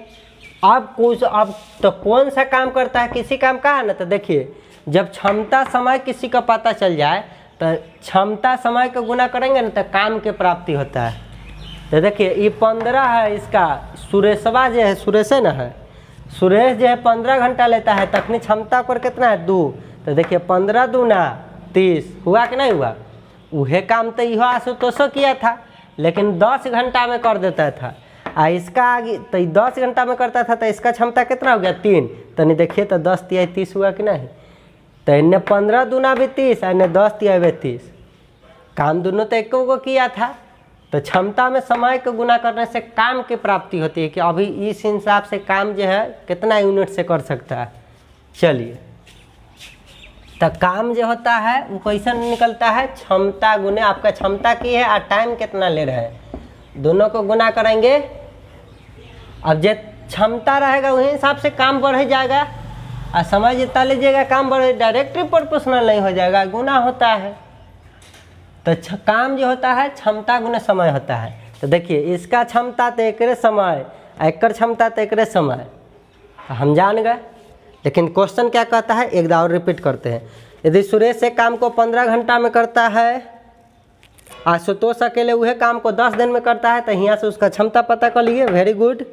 अब तो कौन सा काम करता है, किसी काम का है ना। तो देखिए जब क्षमता समय किसी का पता चल जाए तो क्षमता समय को गुना करेंगे ना तो काम के प्राप्ति होता है। तो देखिए ये 15 है, इसका सुरेशवा जो है, सुरेश है ना है, सुरेश जो है 15 घंटा लेता है, तखनी क्षमता पर कितना है 2। तो देखिए 15 दूना 30 हुआ कि नहीं हुआ। वह काम तो यह आशुतोषो किया था लेकिन 10 घंटा में कर देता था। इसका आगे तो 10 घंटा में करता था तो इसका क्षमता कितना हो गया 3। तो नहीं देखिए तो 10 3 30 हुआ कि नहीं। तो इन्हें 15 दूना भी 30 और इन्हें 10 3 30। काम दोनों तो एक को किया था। तो क्षमता में समय को गुना करने से काम की प्राप्ति होती है कि अभी इस हिसाब से काम जो है कितना यूनिट से कर सकता है। चलिए तो काम जो होता है वो कैसे निकलता है, क्षमता गुने आपका क्षमता की है और टाइम कितना ले रहे हैं, दोनों को गुना करेंगे। अब जो क्षमता रहेगा वही हिसाब से काम बढ़ जाएगा और समय जितना लीजिएगा काम बढ़े, डायरेक्टली प्रोपोर्शनल नहीं हो जाएगा, गुना होता है। तो काम जो होता है क्षमता गुना समय होता है। तो देखिए इसका क्षमता तो एक समय, एक क्षमता तो एक समय, हम जान गए। लेकिन क्वेश्चन क्या कहता है, एक बार और रिपीट करते हैं। यदि सुरेश एक काम को 15 घंटा में करता है, आशुतोष अकेले वह काम को 10 दिन में करता है, तो यहाँ से उसका क्षमता पता कर लिए। Very good.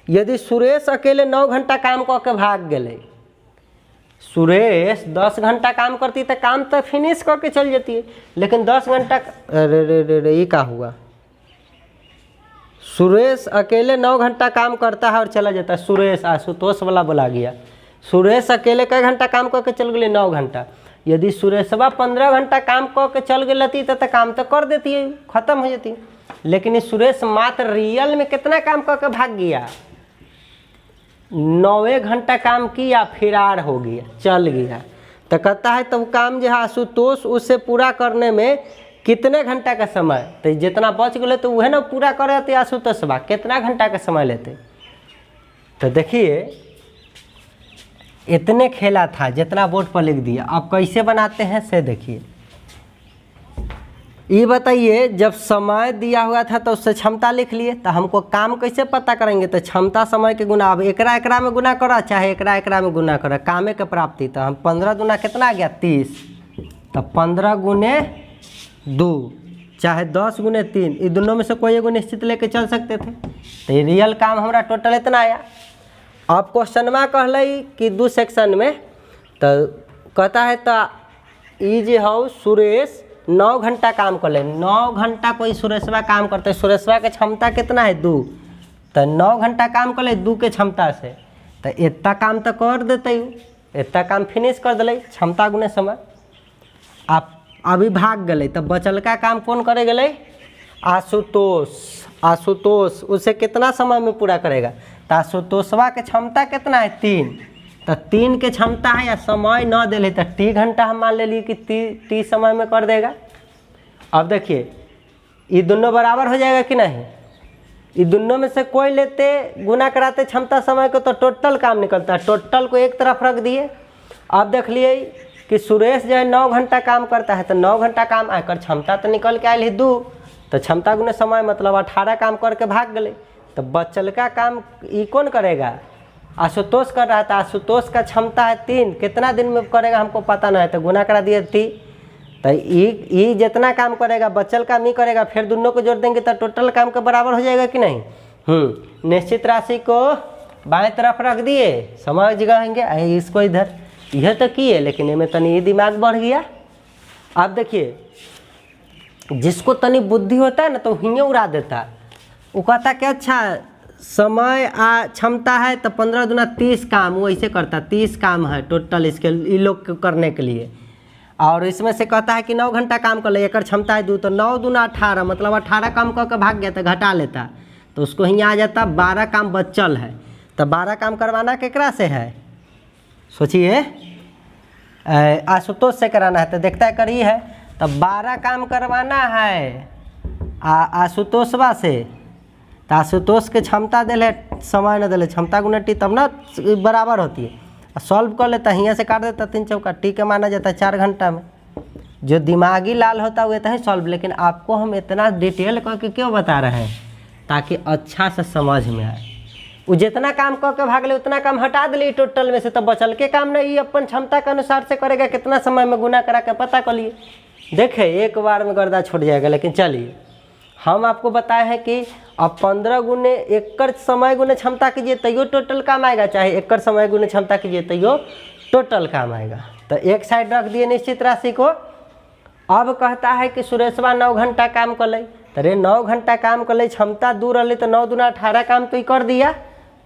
यदि सुरेश अकेले 9 घंटा काम करके भाग गए, सुरेश 10 घंटा काम करती तो काम तो फिनिश करके चल जाती है, लेकिन 10 घंटा ये क्या हुआ, सुरेश अकेले 9 घंटा काम करता है और चला जाता है। सुरेश आशुतोष वाला बोला गया, सुरेश अकेले कई घंटा काम करके चल गए 9 घंटा। यदि सुरेशवा 15 घंटा काम करके चल गई रहती तो काम तो कर देती है, खत्म हो जाती। लेकिन सुरेश मात्र रियल में कितना काम करके भाग गया, 9 घंटा काम किया, फिरार हो गया, चल गया। तो कहता है तो काम जो है आशुतोष उससे पूरा करने में कितने घंटा का समय, तो जितना बच गए तो वह ना पूरा करे थे आशुतोष बा, कितना घंटा का समय लेते। तो देखिए इतने खेला था जितना बोर्ड पर लिख दिया। अब कैसे बनाते हैं से देखिए। ये बताइए जब समय दिया हुआ था तो उससे क्षमता लिख लिए, तो हमको काम कैसे पता करेंगे, तो क्षमता समय के गुना। अब एकरा में गुना करा चाहे एकरा में गुना करा, कामे के प्राप्ति। तो हम 15 दूना कितना आ गया 30, तो 15 गुने 2 चाहे 10 गुने 3, ये दोनों में से कोई एगो निश्चित लेके चल सकते थे। तो ये रियल काम हमारा टोटल इतना आया। अब क्वेश्चन में कहल कि 2 सेक्शन में तो कहता है तो ये जो है सुरेश 9 घंटा काम कर ले। 9 घंटा कोई सुरेशवा काम करते, सुरेशवा के क्षमता कितना है 2, तो 9 घंटा काम कर ले 2 के क्षमता से, तो इतना काम तो कर देते, इतना काम फिनिश कर दिले क्षमता गुने समय। आप अभी भाग गए तो बचल का काम कौन करे गए, आशुतोष। आशुतोष उसे कितना समय में पूरा करेगा, तो आशुतोषवा के क्षमता कितना है 3, तो 3 के क्षमता है या समय न दे तो टी घंटा हम मान ले लिए कि टी समय में कर देगा। अब देखिए ये दोनों बराबर हो जाएगा कि नहीं, ये दोनों में से कोई लेते गुना कराते क्षमता समय को तो टोटल काम निकलता है। टोटल को एक तरफ रख दिए। अब देख लिए कि सुरेश जो है 9 घंटा काम करता है, तो 9 घंटा काम आकर क्षमता तो निकल के आयल है 2, तो क्षमता गुने समय मतलब 18 काम करके भाग गए। तो बचल का काम ये कौन करेगा, आशुतोष कर रहा था। आशुतोष का क्षमता है 3, कितना दिन में करेगा हमको पता नहीं है, तो गुना करा दिए टी। तो ये जितना काम करेगा बचल काम ही करेगा, फिर दोनों को जोड़ देंगे तो टोटल काम के बराबर हो जाएगा कि नहीं। निश्चित राशि को बाएं तरफ रख दिए, समझ गएंगे। इसको इधर यह तो किए, लेकिन इनमें तनी ये दिमाग बढ़ गया। अब देखिए जिसको तनी बुद्धि होता है ना तो हिंगे उड़ा देता है। वो कहता कि अच्छा समय क्षमता है तो 15 दूना 30 काम, वो ऐसे करता 30 काम है टोटल इसके ये लोग को करने के लिए। और इसमें से कहता है कि 9 घंटा काम कर ले, एक क्षमता है 2, तो 9 दूना 18 मतलब 18 काम करके भाग गया तो घटा लेता, तो उसको ही आ जाता 12 काम बचल है। तो 12 काम करवाना केकरा से है, सोचिए आशुतोष से कराना है, तो देखता है करी है तो 12 काम करवाना है आशुतोषवा से। तो आशुतोष के क्षमता दिले समय न दिले, क्षमता गुना टी तब ना बराबर होती है। सॉल्व कर लेता है, यहाँ से काट देता 3 चौका, टी का माना जाता है 4 घंटा में। जो दिमागी लाल होता है वो तो है सॉल्व, लेकिन आपको हम इतना डिटेल करके क्यों बता रहे हैं, ताकि अच्छा से समझ में आए। वो जितना काम करके भाग ले उतना काम हटा दिले टोटल में से, तो बचल के काम नहीं अपन क्षमता के अनुसार से करेगा, कितना समय में गुना करा के पता कर लिए। देखे एक बार में गर्दा छूट जाएगा, लेकिन चलिए हम आपको बताए हैं कि अब 15 गुने एकड़ समय गुने क्षमता कीजिए तैयो टोटल काम आएगा, चाहे एकड़ समय गुने क्षमता कीजिए तैयो टोटल काम आएगा। तो एक साइड रख दिए निश्चित राशि को। अब कहता है कि सुरेशवा 9 घंटा काम कर ले, अरे 9 घंटा काम कर ले, क्षमता 2 रही तो 9 दूना 18 काम तो ही कर दिया,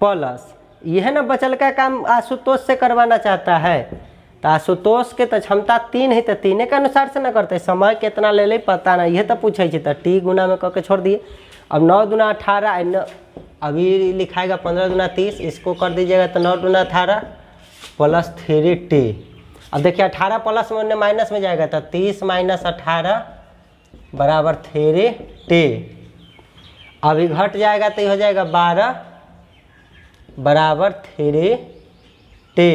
प्लस यह ना बचल का काम आशुतोष से करवाना चाहता है। तो आशुतोष के तो क्षमता 3 है, तो 3 के अनुसार से न करते, समय कितना ले पता नहीं, यह तो पूछे तो टी गुना में करके छोड़ दिए। अब 9 दूना 18 अभी लिखाएगा 15 दूना 30, इसको कर दीजिएगा तो 9 दूना 18 प्लस 3t। अब देखिए 18 प्लस में माइनस में जाएगा तो 30 माइनस 18 बराबर 3t। अभी घट जाएगा तो ये हो जाएगा 12 बराबर 3t।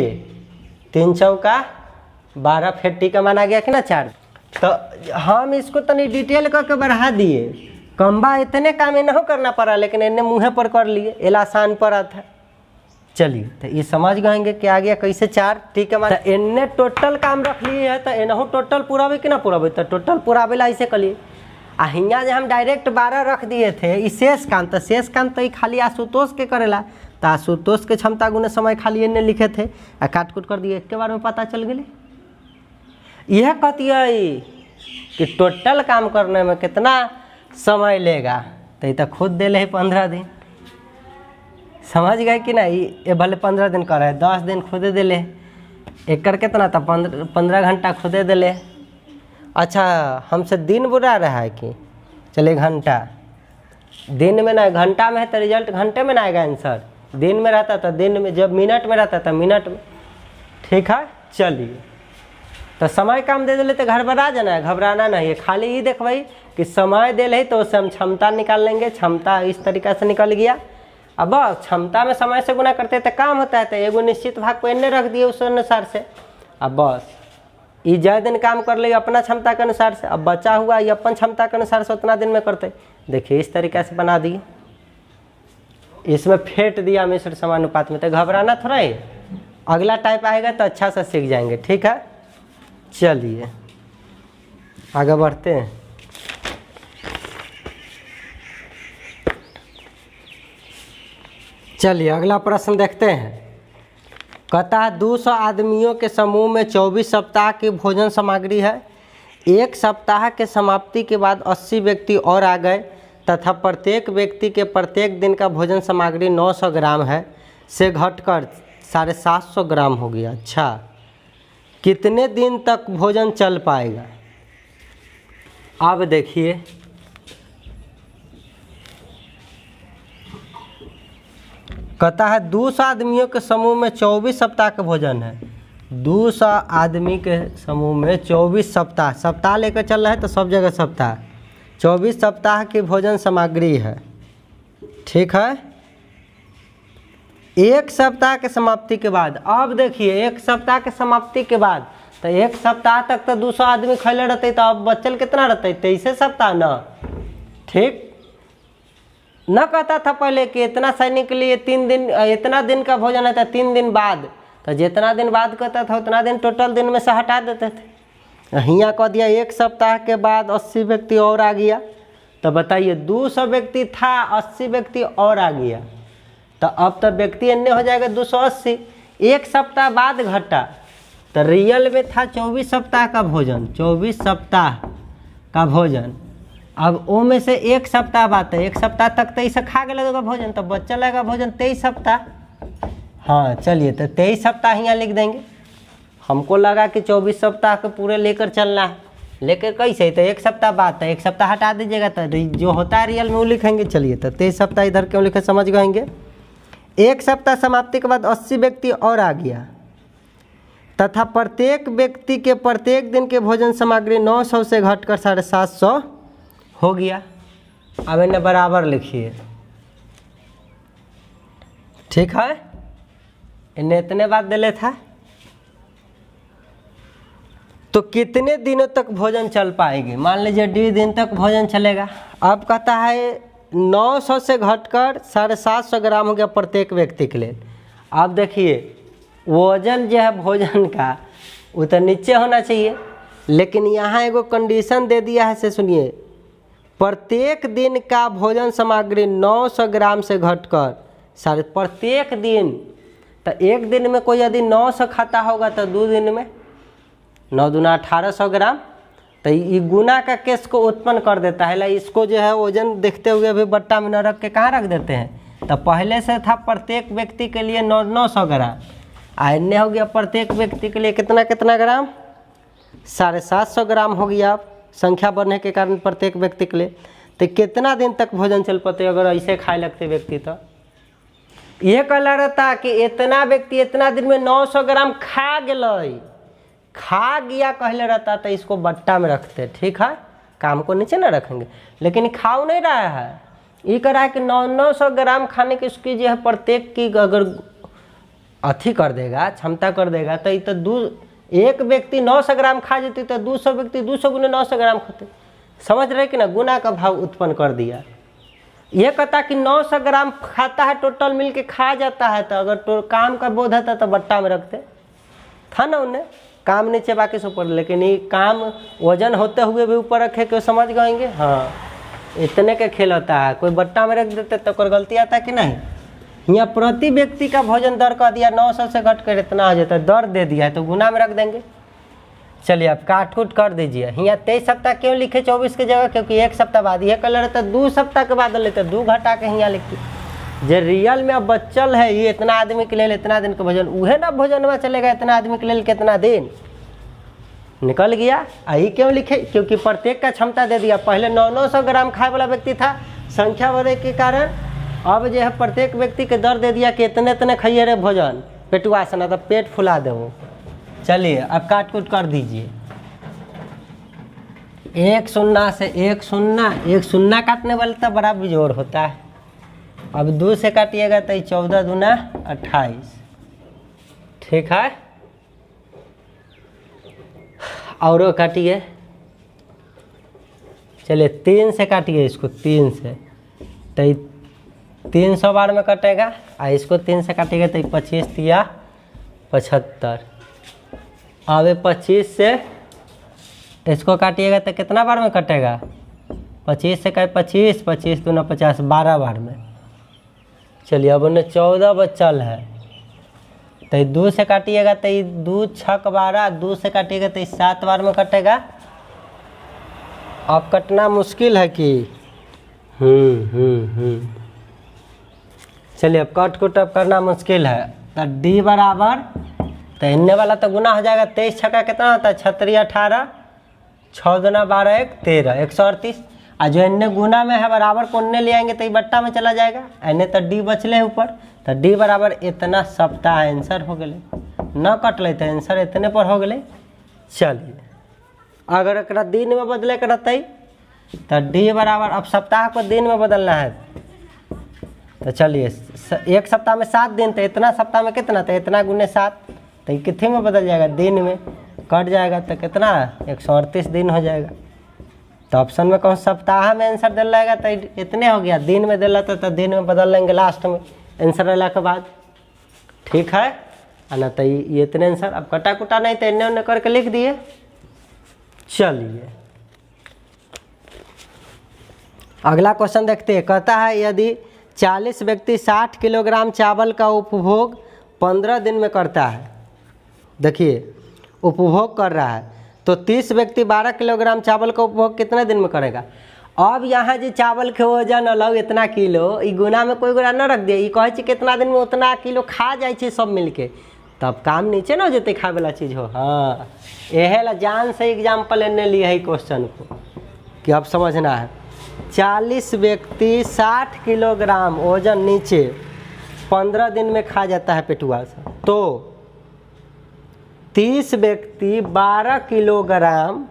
3 चौका 12, फिर टी का मान आ गया कि ना 4। तो हम इसको तनी डिटेल करके बढ़ा दिए, कम्बा इतने काम इन्हें करना पड़ा, लेकिन इन्हें मुँह पर कर लिए, एल आसान पड़ा था। चलिए तो ये समझ गएंगे कि आ गया कैसे 4 टी का मान। तो इन्हें टोटल काम रख लिए है, तो इन्हों टोटल पूरा कि ना पूरा, तो टोटल पूरा बेला ऐसे कर लिए। आ हिंगा जो हम डायरेक्ट 12 रख दिए थे इस शेष काम, तो शेष काम तो ये खाली आशुतोष के करेला, तो आशुतोष के क्षमता गुने समय खाली इन्हें लिखे थे, आ काट कूट कर दिए, एक के बार में पता चल गए। यह कहती है कि टोटल काम करने में कितना समय लेगा, तो ये तो खुद दे ले 15 दिन। समझ गए कि नहीं, ये भले 15 दिन कर रहे, 10 दिन खुदे दे ले, एकड़ कितना था 15 घंटा खुदे दे ले। अच्छा हमसे दिन बुरा रहा है कि चले घंटा, दिन में ना घंटा में है तो रिजल्ट घंटे में ना आएगा आंसर, दिन में रहता था दिन में, जब मिनट में रहता था मिनट में। ठीक है चलिए तो समय कम दे दिले तो घबरा जाना है, घबराना नहीं है। खाली ही देख भाई कि समय दे ले तो उससे हम क्षमता निकाल लेंगे। क्षमता इस तरीक़ा से निकल गया। अब बस क्षमता में समय से गुना करते तो काम होता है, तो एगो निश्चित भाग को इन्हें रख दिए उस अनुसार से। अब बस ये जय दिन काम कर ले अपना क्षमता के अनुसार से, अब बचा हुआ ये अपन क्षमता के अनुसार से उतना दिन में करते। देखिए इस तरीक़े से बना दिए, इसमें फेंट दिया मिश्र समानुपात में, तो घबराना थोड़ा ही। अगला टाइप आएगा तो अच्छा से सीख जाएंगे, ठीक है। चलिए आगे बढ़ते हैं। चलिए अगला प्रश्न देखते हैं। कहता है 200 आदमियों के समूह में 24 सप्ताह की भोजन सामग्री है। एक सप्ताह के समाप्ति के बाद 80 व्यक्ति और आ गए तथा प्रत्येक व्यक्ति के प्रत्येक दिन का भोजन सामग्री 900 ग्राम है से घटकर 750 ग्राम हो गया। अच्छा, कितने दिन तक भोजन चल पाएगा? अब देखिए कहता है 200 आदमियों के समूह में 24 सप्ताह का भोजन है। 200 आदमी के समूह में 24 सप्ताह, सप्ताह लेकर चल रहा है तो सब जगह सप्ताह, 24 सप्ताह की भोजन सामग्री है, ठीक है। एक सप्ताह के समाप्ति के बाद, अब देखिए एक सप्ताह के समाप्ति के बाद तो एक सप्ताह तक तो 200 आदमी खैले रहते, तो अब बचल कितना रहते? 23 सप्ताह ना, ठीक। न कहता था पहले कि इतना सैनिक के लिए 3 दिन, इतना दिन का भोजन है तो 3 दिन बाद, तो जितना दिन बाद कहता था उतना दिन टोटल दिन में से हटा देते थे। यहाँ कह दिया एक सप्ताह के बाद 80 व्यक्ति और आ गया, तो बताइए 200 व्यक्ति था, 80 व्यक्ति और आ गया, तो अब तो व्यक्ति अन्य हो जाएगा 280। एक सप्ताह बाद घटा, तो रियल में था 24 सप्ताह का भोजन, 24 सप्ताह का भोजन। अब वो में से एक सप्ताह बाद है, एक सप्ताह तक तो इसे खा के लगेगा भोजन, तो बच्चा लगेगा भोजन 23 सप्ताह। हाँ चलिए, तो 23 सप्ताह यहाँ लिख देंगे। हमको लगा कि 24 सप्ताह के पूरे लेकर चलना है, लेकर कैसे? तो एक सप्ताह बाद, तो एक सप्ताह हटा दीजिएगा, तो जो होता है रियल में वो लिखेंगे। चलिए, तो 23 सप्ताह इधर क्यों लिखे समझ गएंगे। एक सप्ताह समाप्ति के बाद 80 व्यक्ति और आ गया तथा प्रत्येक व्यक्ति के प्रत्येक दिन के भोजन सामग्री 900 से घटकर 750 हो गया। अब इन्हें बराबर लिखिए, ठीक है। इन्हें इतने बात दिले था, तो कितने दिनों तक भोजन चल पाएगी? मान लीजिए 2 दिन तक भोजन चलेगा। अब कहता है 900 से घटकर 750 ग्राम हो गया प्रत्येक व्यक्ति के लिए। अब देखिए वजन जो है भोजन का वो तो नीचे होना चाहिए, लेकिन यहाँ एगो कंडीशन दे दिया है, से सुनिए, प्रत्येक दिन का भोजन सामग्री 900 ग्राम से घटकर प्रत्येक दिन, तो एक दिन में कोई यदि 900 खाता होगा तो 2 दिन में 9 दूना 1800 ग्राम, तो ये गुना का केस को उत्पन्न कर देता है। इसको जो है वजन देखते हुए अभी बट्टा में न रख के कहाँ रख देते हैं, तो पहले से था प्रत्येक व्यक्ति के लिए 900 ग्राम, अन्य हो गया प्रत्येक व्यक्ति के लिए कितना कितना ग्राम? 750 ग्राम हो गया। अब संख्या बढ़ने के कारण प्रत्येक व्यक्ति के लिए, तो कितना दिन तक भोजन चल पाते अगर ऐसे खाए लगते व्यक्ति? तो यह कहला रहता कि इतना व्यक्ति इतना दिन में 900 ग्राम खा गया कहले रहता, तो इसको बट्टा में रखते, ठीक है। काम को नीचे ना रखेंगे, लेकिन खाओ नहीं रहा है, ये कह रहा है कि 900 ग्राम खाने की उसकी जो है प्रत्येक की अगर अथी कर देगा, क्षमता कर देगा, तो ये तो एक व्यक्ति 900 ग्राम खा जाती तो 200 व्यक्ति 200 गुने 900 ग्राम खाते। समझ रहे कि ना, गुना का भाव उत्पन्न कर दिया। यह कहता कि 900 ग्राम खाता है, टोटल मिल के खा जाता है, तो अगर काम का बोध होता तो बट्टा में रखते था ना, उन्हें काम नीचे बाकी से ऊपर, लेकिन ये काम वजन होते हुए भी ऊपर रखे क्यों? समझ गएंगे। हाँ, इतने का खेल होता है, कोई बट्टा में रख देते तो कोई गलती आता कि नहीं। यहाँ प्रति व्यक्ति का भोजन दर कह दिया 900 से घट कर इतना हो जाता है, दर दे दिया है तो गुना में रख देंगे। चलिए अब काट कूट कर दीजिए। यहाँ 23 सप्ताह क्यों लिखे 24 की जगह? क्योंकि एक सप्ताह बाद, यह कलर रहता 2 सप्ताह के बाद लेते, 2 घटा के यहाँ लिखते। जो रियल में अब बच्चल है ये इतना आदमी के लिए इतना दिन का भोजन, उहे ना भोजन में चलेगा इतना आदमी के लिए कितना दिन निकल गया। यही क्यों लिखे? क्योंकि प्रत्येक का क्षमता दे दिया। पहले 900 ग्राम खाए वाला व्यक्ति था, संख्या बढ़ने के कारण अब जो है प्रत्येक व्यक्ति के दर दे दिया कि इतने इतने खाइए रे भोजन, पेटुआ से ना तो पेट फुला दे। चलिए अब काट कूट कर दीजिए। एक शून्य से एक शून्य काटने वाला तो बड़ा बेजोड़ होता है। अब 2 से काटिएगा तो 14 दूना 28, ठीक है। और काटिए, चलिए 3 से काटिए इसको, 3 से तो 300 बार में कटेगा, और इसको 3 से काटिएगा तो 25 या 75। अब 25 से इसको काटिएगा तो कितना बार में कटेगा? 25 से कहे 25, 25 दूना 50, 12 बार में। चलिए अब उन्हें 14 बचल है, तो 2 से काटिएगा तो 2 छक 12, 2 से काटिएगा तो 7 बार में कटेगा। अब कटना मुश्किल है कि चलिए अब कट कुट अब करना मुश्किल है। तो डी बराबर, तो इनने वाला तो गुना हो जाएगा। 23 छक्का कितना होता है? 36 18, 6 दूना 12 1 13, 138। और जो इनने गुना में है बराबर को उनने ले आएंगे तो ये बट्टा में चला जाएगा। इन्हें तो डी बचले ऊपर, तो डी बराबर इतना सप्ताह आंसर हो गए। न कट ले तो आंसर इतने पर हो गए। चलिए अगर एक दिन में बदले के रहते तो डी बराबर, अब सप्ताह को दिन में बदलना है तो चलिए एक सप्ताह में 7 दिन, तो इतना सप्ताह में कितना, तो इतना गुने 7, तो ये कितने में बदल जाएगा? दिन में कट जाएगा तो कितना? 138 दिन हो जाएगा। तो ऑप्शन में कौन सप्ताह में आंसर दिल रहेगा तो इतने हो गया। दिन में दिल तो दिन में बदल लेंगे लास्ट में आंसर रहने के बाद, ठीक है ना। तो ये इतने आंसर, अब कटा कुटा नहीं तो इन्ने उन्ने करके लिख दिए। चलिए अगला क्वेश्चन देखते हैं। कहता है यदि 40 व्यक्ति 60 किलोग्राम चावल का उपभोग 15 दिन में करता है, देखिए उपभोग कर रहा है, तो 30 व्यक्ति 12 किलोग्राम चावल का उपभोग कितने दिन में करेगा? अब यहाँ जो चावल के वजन अलग इतना किलो, ई गुना में कोई गुना न रख दिए, ई कहे कितना दिन में उतना किलो खा जाए सब मिलके, तब काम नीचे ना हो जाते खाए वाला चीज़ हो। हाँ यह ला जान से एग्जाम्पल लेने लिए है क्वेश्चन को कि अब समझना है। 40 व्यक्ति 60 किलोग्राम वजन नीचे 15 दिन में खा जाता है पेटुआ से, तो 30 व्यक्ति 12 किलोग्राम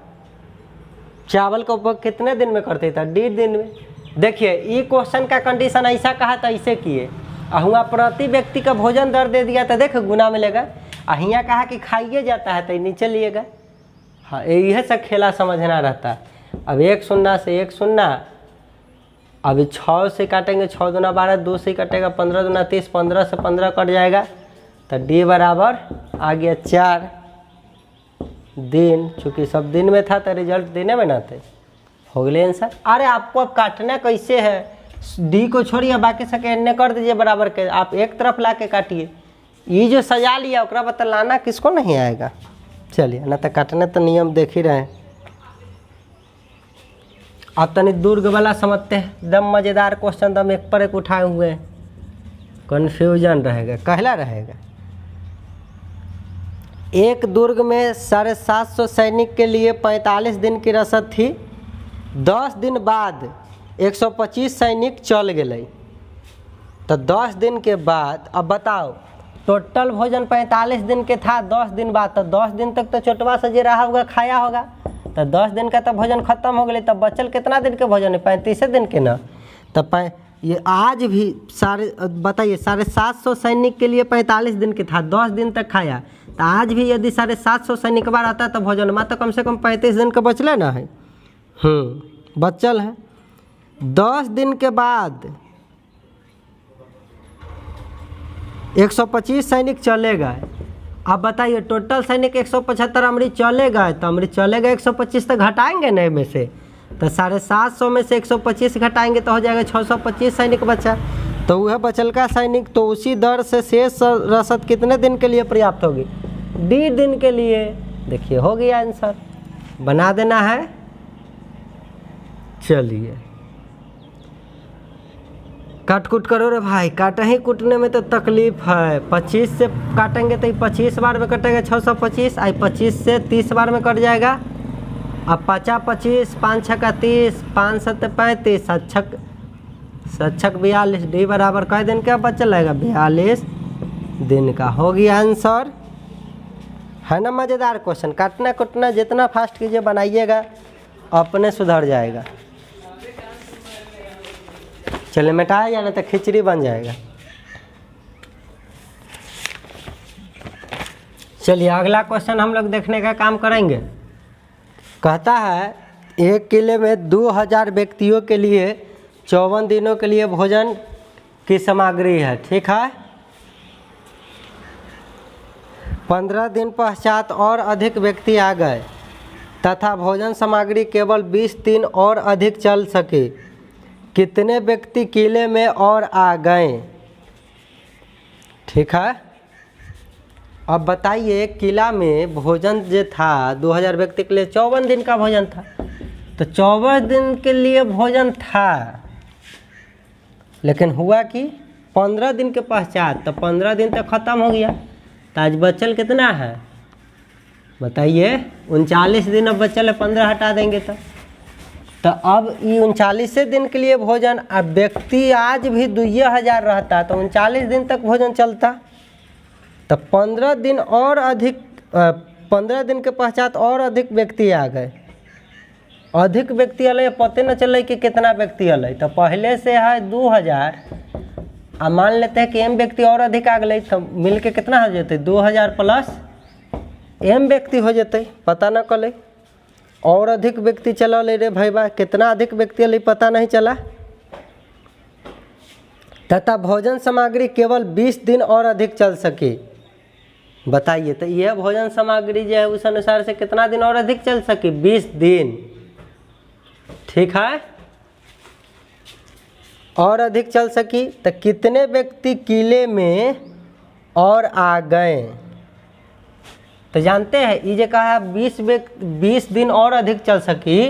चावल का उपभोग कितने दिन में करते था? 1.5 दिन में। देखिए ये क्वेश्चन का कंडीशन ऐसा कहा तो ऐसे किए, हुआ प्रति व्यक्ति का भोजन दर दे दिया तो देखो गुना मिलेगा, यहाँ कहा कि खाइए जाता है तो नीचे लिएगा। हाँ यही सब खेला समझना रहता है। अब 1 शून्य से 1 शून्य, अभी 6 से काटेंगे, 6 दूना 12, 2 से कटेगा 15 दूना 30, 15 से 15 कट जाएगा, तो डी बराबर आ गया 4 दिन। चूँकि सब दिन में था तो रिजल्ट देने में ना थे, हो गए आंसर। अरे आपको अब काटना कैसे है? डी को छोड़िए, बाकी सके एन्ने कर दीजिए बराबर के, आप एक तरफ ला के काटिए। ये जो सजा लिया ओकरा बता लाना किसको नहीं आएगा। चलिए ना तो काटने तो नियम देख ही रहे हैं। अब तनिक दुर्ग वाला समझते हैं, एकदम मज़ेदार क्वेश्चन, दम एक पर एक उठाए हुए हैं, कन्फ्यूजन रहेगा, कहला रहेगा। एक दुर्ग में 750 सैनिक के लिए 45 दिन की रसद थी। 10 दिन बाद 125 सैनिक चल गए, तो 10 दिन के बाद अब बताओ टोटल भोजन 45 दिन के था, 10 दिन बाद, तो 10 दिन तक तो चोटवा से जो रहा होगा खाया होगा, तो 10 दिन का तो भोजन खत्म हो गए, तब बचल कितना दिन के भोजन है? 35 दिन के ना। तब ये आज भी बताइए 750 सैनिक के लिए 45 दिन के था, 10 दिन तक खाया, तो आज भी यदि 750 सैनिक बार आता तो भोजन में तो कम से कम 35 दिन का बचले ना है। बचल है। 10 दिन के बाद 125 सैनिक चले गए। अब बताइए टोटल सैनिक 175 अमृत चले गए, तो अमृत चले गए 125 तो घटाएंगे नए में से, तो 750 में से 125 घटाएंगे तो हो जाएगा 625 सैनिक बचा। तो वह बचल का सैनिक तो उसी दर से शेष रसद कितने दिन के लिए पर्याप्त होगी? 1.5 दिन के लिए। देखिए हो गया आंसर, बना देना है। चलिए काट कूट करो रे भाई, काटा ही कूटने में तो तकलीफ है। 25 से काटेंगे तो 25 बार में कटेगा 625, आई 25 से 30 बार में कट जाएगा। अब 50 25, 5 छक्का 30, 5 7 35, 7 छक 42, डी बराबर कै दिन का बचल रहेगा? 42 दिन का। हो गया आंसर। है ना मज़ेदार क्वेश्चन। काटना कुटना जितना फास्ट कीजिए बनाइएगा अपने सुधर जाएगा। चलिए मिटाया जाना तो खिचड़ी बन जाएगा। चलिए अगला क्वेश्चन हम लोग देखने का काम करेंगे। कहता है एक किले में 2000 व्यक्तियों के लिए 54 दिनों के लिए भोजन की सामग्री है, ठीक है। 15 दिन पश्चात और अधिक व्यक्ति आ गए तथा भोजन सामग्री केवल 20 दिन और अधिक चल सके। कितने व्यक्ति किले में और आ गए? ठीक है। अब बताइए किला में भोजन जो था 2000 व्यक्ति के लिए 54 दिन का भोजन था, तो 24 दिन के लिए भोजन था, लेकिन हुआ कि 15 दिन के पश्चात, तो 15 दिन तक ख़त्म हो गया, तो आज बचल कितना है बताइए? 39 दिन अब बचल है, 15 हटा देंगे तो अब ये 39 दिन के लिए भोजन। अब व्यक्ति आज भी 2000 रहता तो 39 दिन तक भोजन चलता, तो 15 दिन और अधिक 15 दिन के पश्चात और अधिक व्यक्ति आ गए। अधिक व्यक्ति अल पते न चल कि कितना व्यक्ति अल, तो पहले से है 2000, अब मान लेते हैं कि एम व्यक्ति और अधिक आ गए, तो मिल के कितना हो जाते? 2000 प्लस एम व्यक्ति हो जाते, पता न कल। और अधिक व्यक्ति चला ले रे भाई बा, कितना अधिक व्यक्ति अल पता नहीं चला। तथा भोजन सामग्री केवल 20 दिन और अधिक चल सके। बताइए तो यह भोजन सामग्री जो है उस अनुसार से कितना दिन और अधिक चल सके? 20 दिन, ठीक है। और अधिक चल सकी तो कितने व्यक्ति किले में और आ गए? तो जानते हैं ये जो कहा 20 दिन और अधिक चल सकी,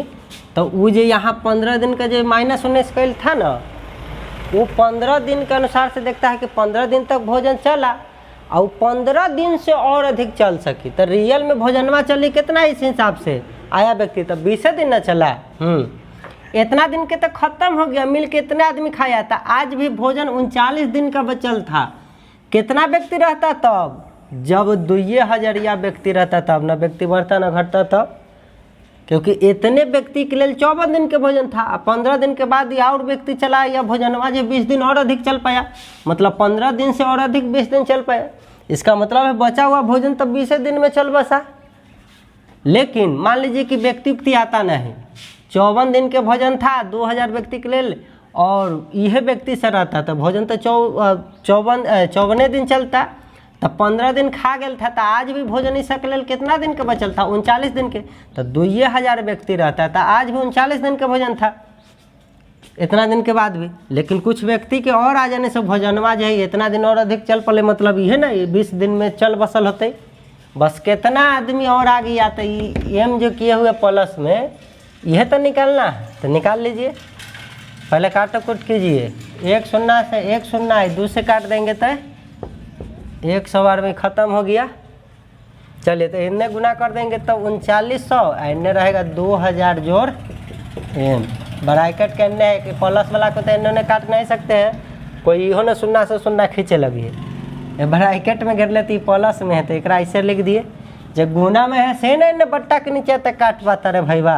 तो वो जो यहाँ 15 दिन का जो -19 कैल था ना, वो 15 दिन के अनुसार से देखता है कि 15 दिन तक भोजन चला और 15 दिन से और अधिक चल सकी, तो रियल में भोजनवा चली कितना इस हिसाब से आया व्यक्ति? तो 20 दिन न चला। इतना दिन के तक खत्म हो गया, मिल के इतने आदमी खाया था। आज भी भोजन 39 दिन का बचल था। कितना व्यक्ति रहता तब? जब 2000 व्यक्ति रहता तब, न व्यक्ति बढ़ता न घटता तब, क्योंकि इतने व्यक्ति के लिए 14 दिन के भोजन था। 15 दिन के बाद या और व्यक्ति चला, या भोजनवा जो 20 दिन और अधिक चल पाया, मतलब 15 दिन से और अधिक 20 दिन चल पाया। इसका मतलब है बचा हुआ भोजन तब 20 दिन में चल बसा। लेकिन मान लीजिए कि व्यक्ति आता नहीं, 54 दिन के भोजन था 2000 व्यक्ति के लिए, और यह व्यक्ति से रहता तो भोजन तो 54 दिन चलता, तो 15 दिन खा गया था, तो आज भी भोजन इसके लिए कितना दिन के बचल था? 39 दिन के। तो 2000 व्यक्ति रहता था, आज भी 39 दिन के भोजन था इतना दिन के बाद भी। लेकिन कुछ व्यक्ति के और आ जाने से भोजनवा जो है इतना दिन और अधिक चल पड़े, मतलब ये ना 20 दिन में चल बसल होते। बस कितना आदमी और आ गया, तो एम जो किए हुए प्लस में यह तो निकालना है, तो निकाल लीजिए। पहले काट कुट कीजिए, 1 शून्य से 1 शून्य है, 2 से काट देंगे तो 100 बार में ख़त्म हो गया। चलिए तो इन्हें गुना कर देंगे तो 3900, इन्हें रहेगा 2000 जोड़ एम। ब्रैकेट के इन्हें है कि प्लस वाला को तो इन्होंने काट नहीं सकते हैं, कोई इहो ने 0 से 0 खींचे लगी है, ब्रैकेट में गिर लेती प्लस में है, तो एक ऐसे लिख दिए। जब गुना में है से नहीं बट्टा के नीचे तक काट पाता रे भाई बा।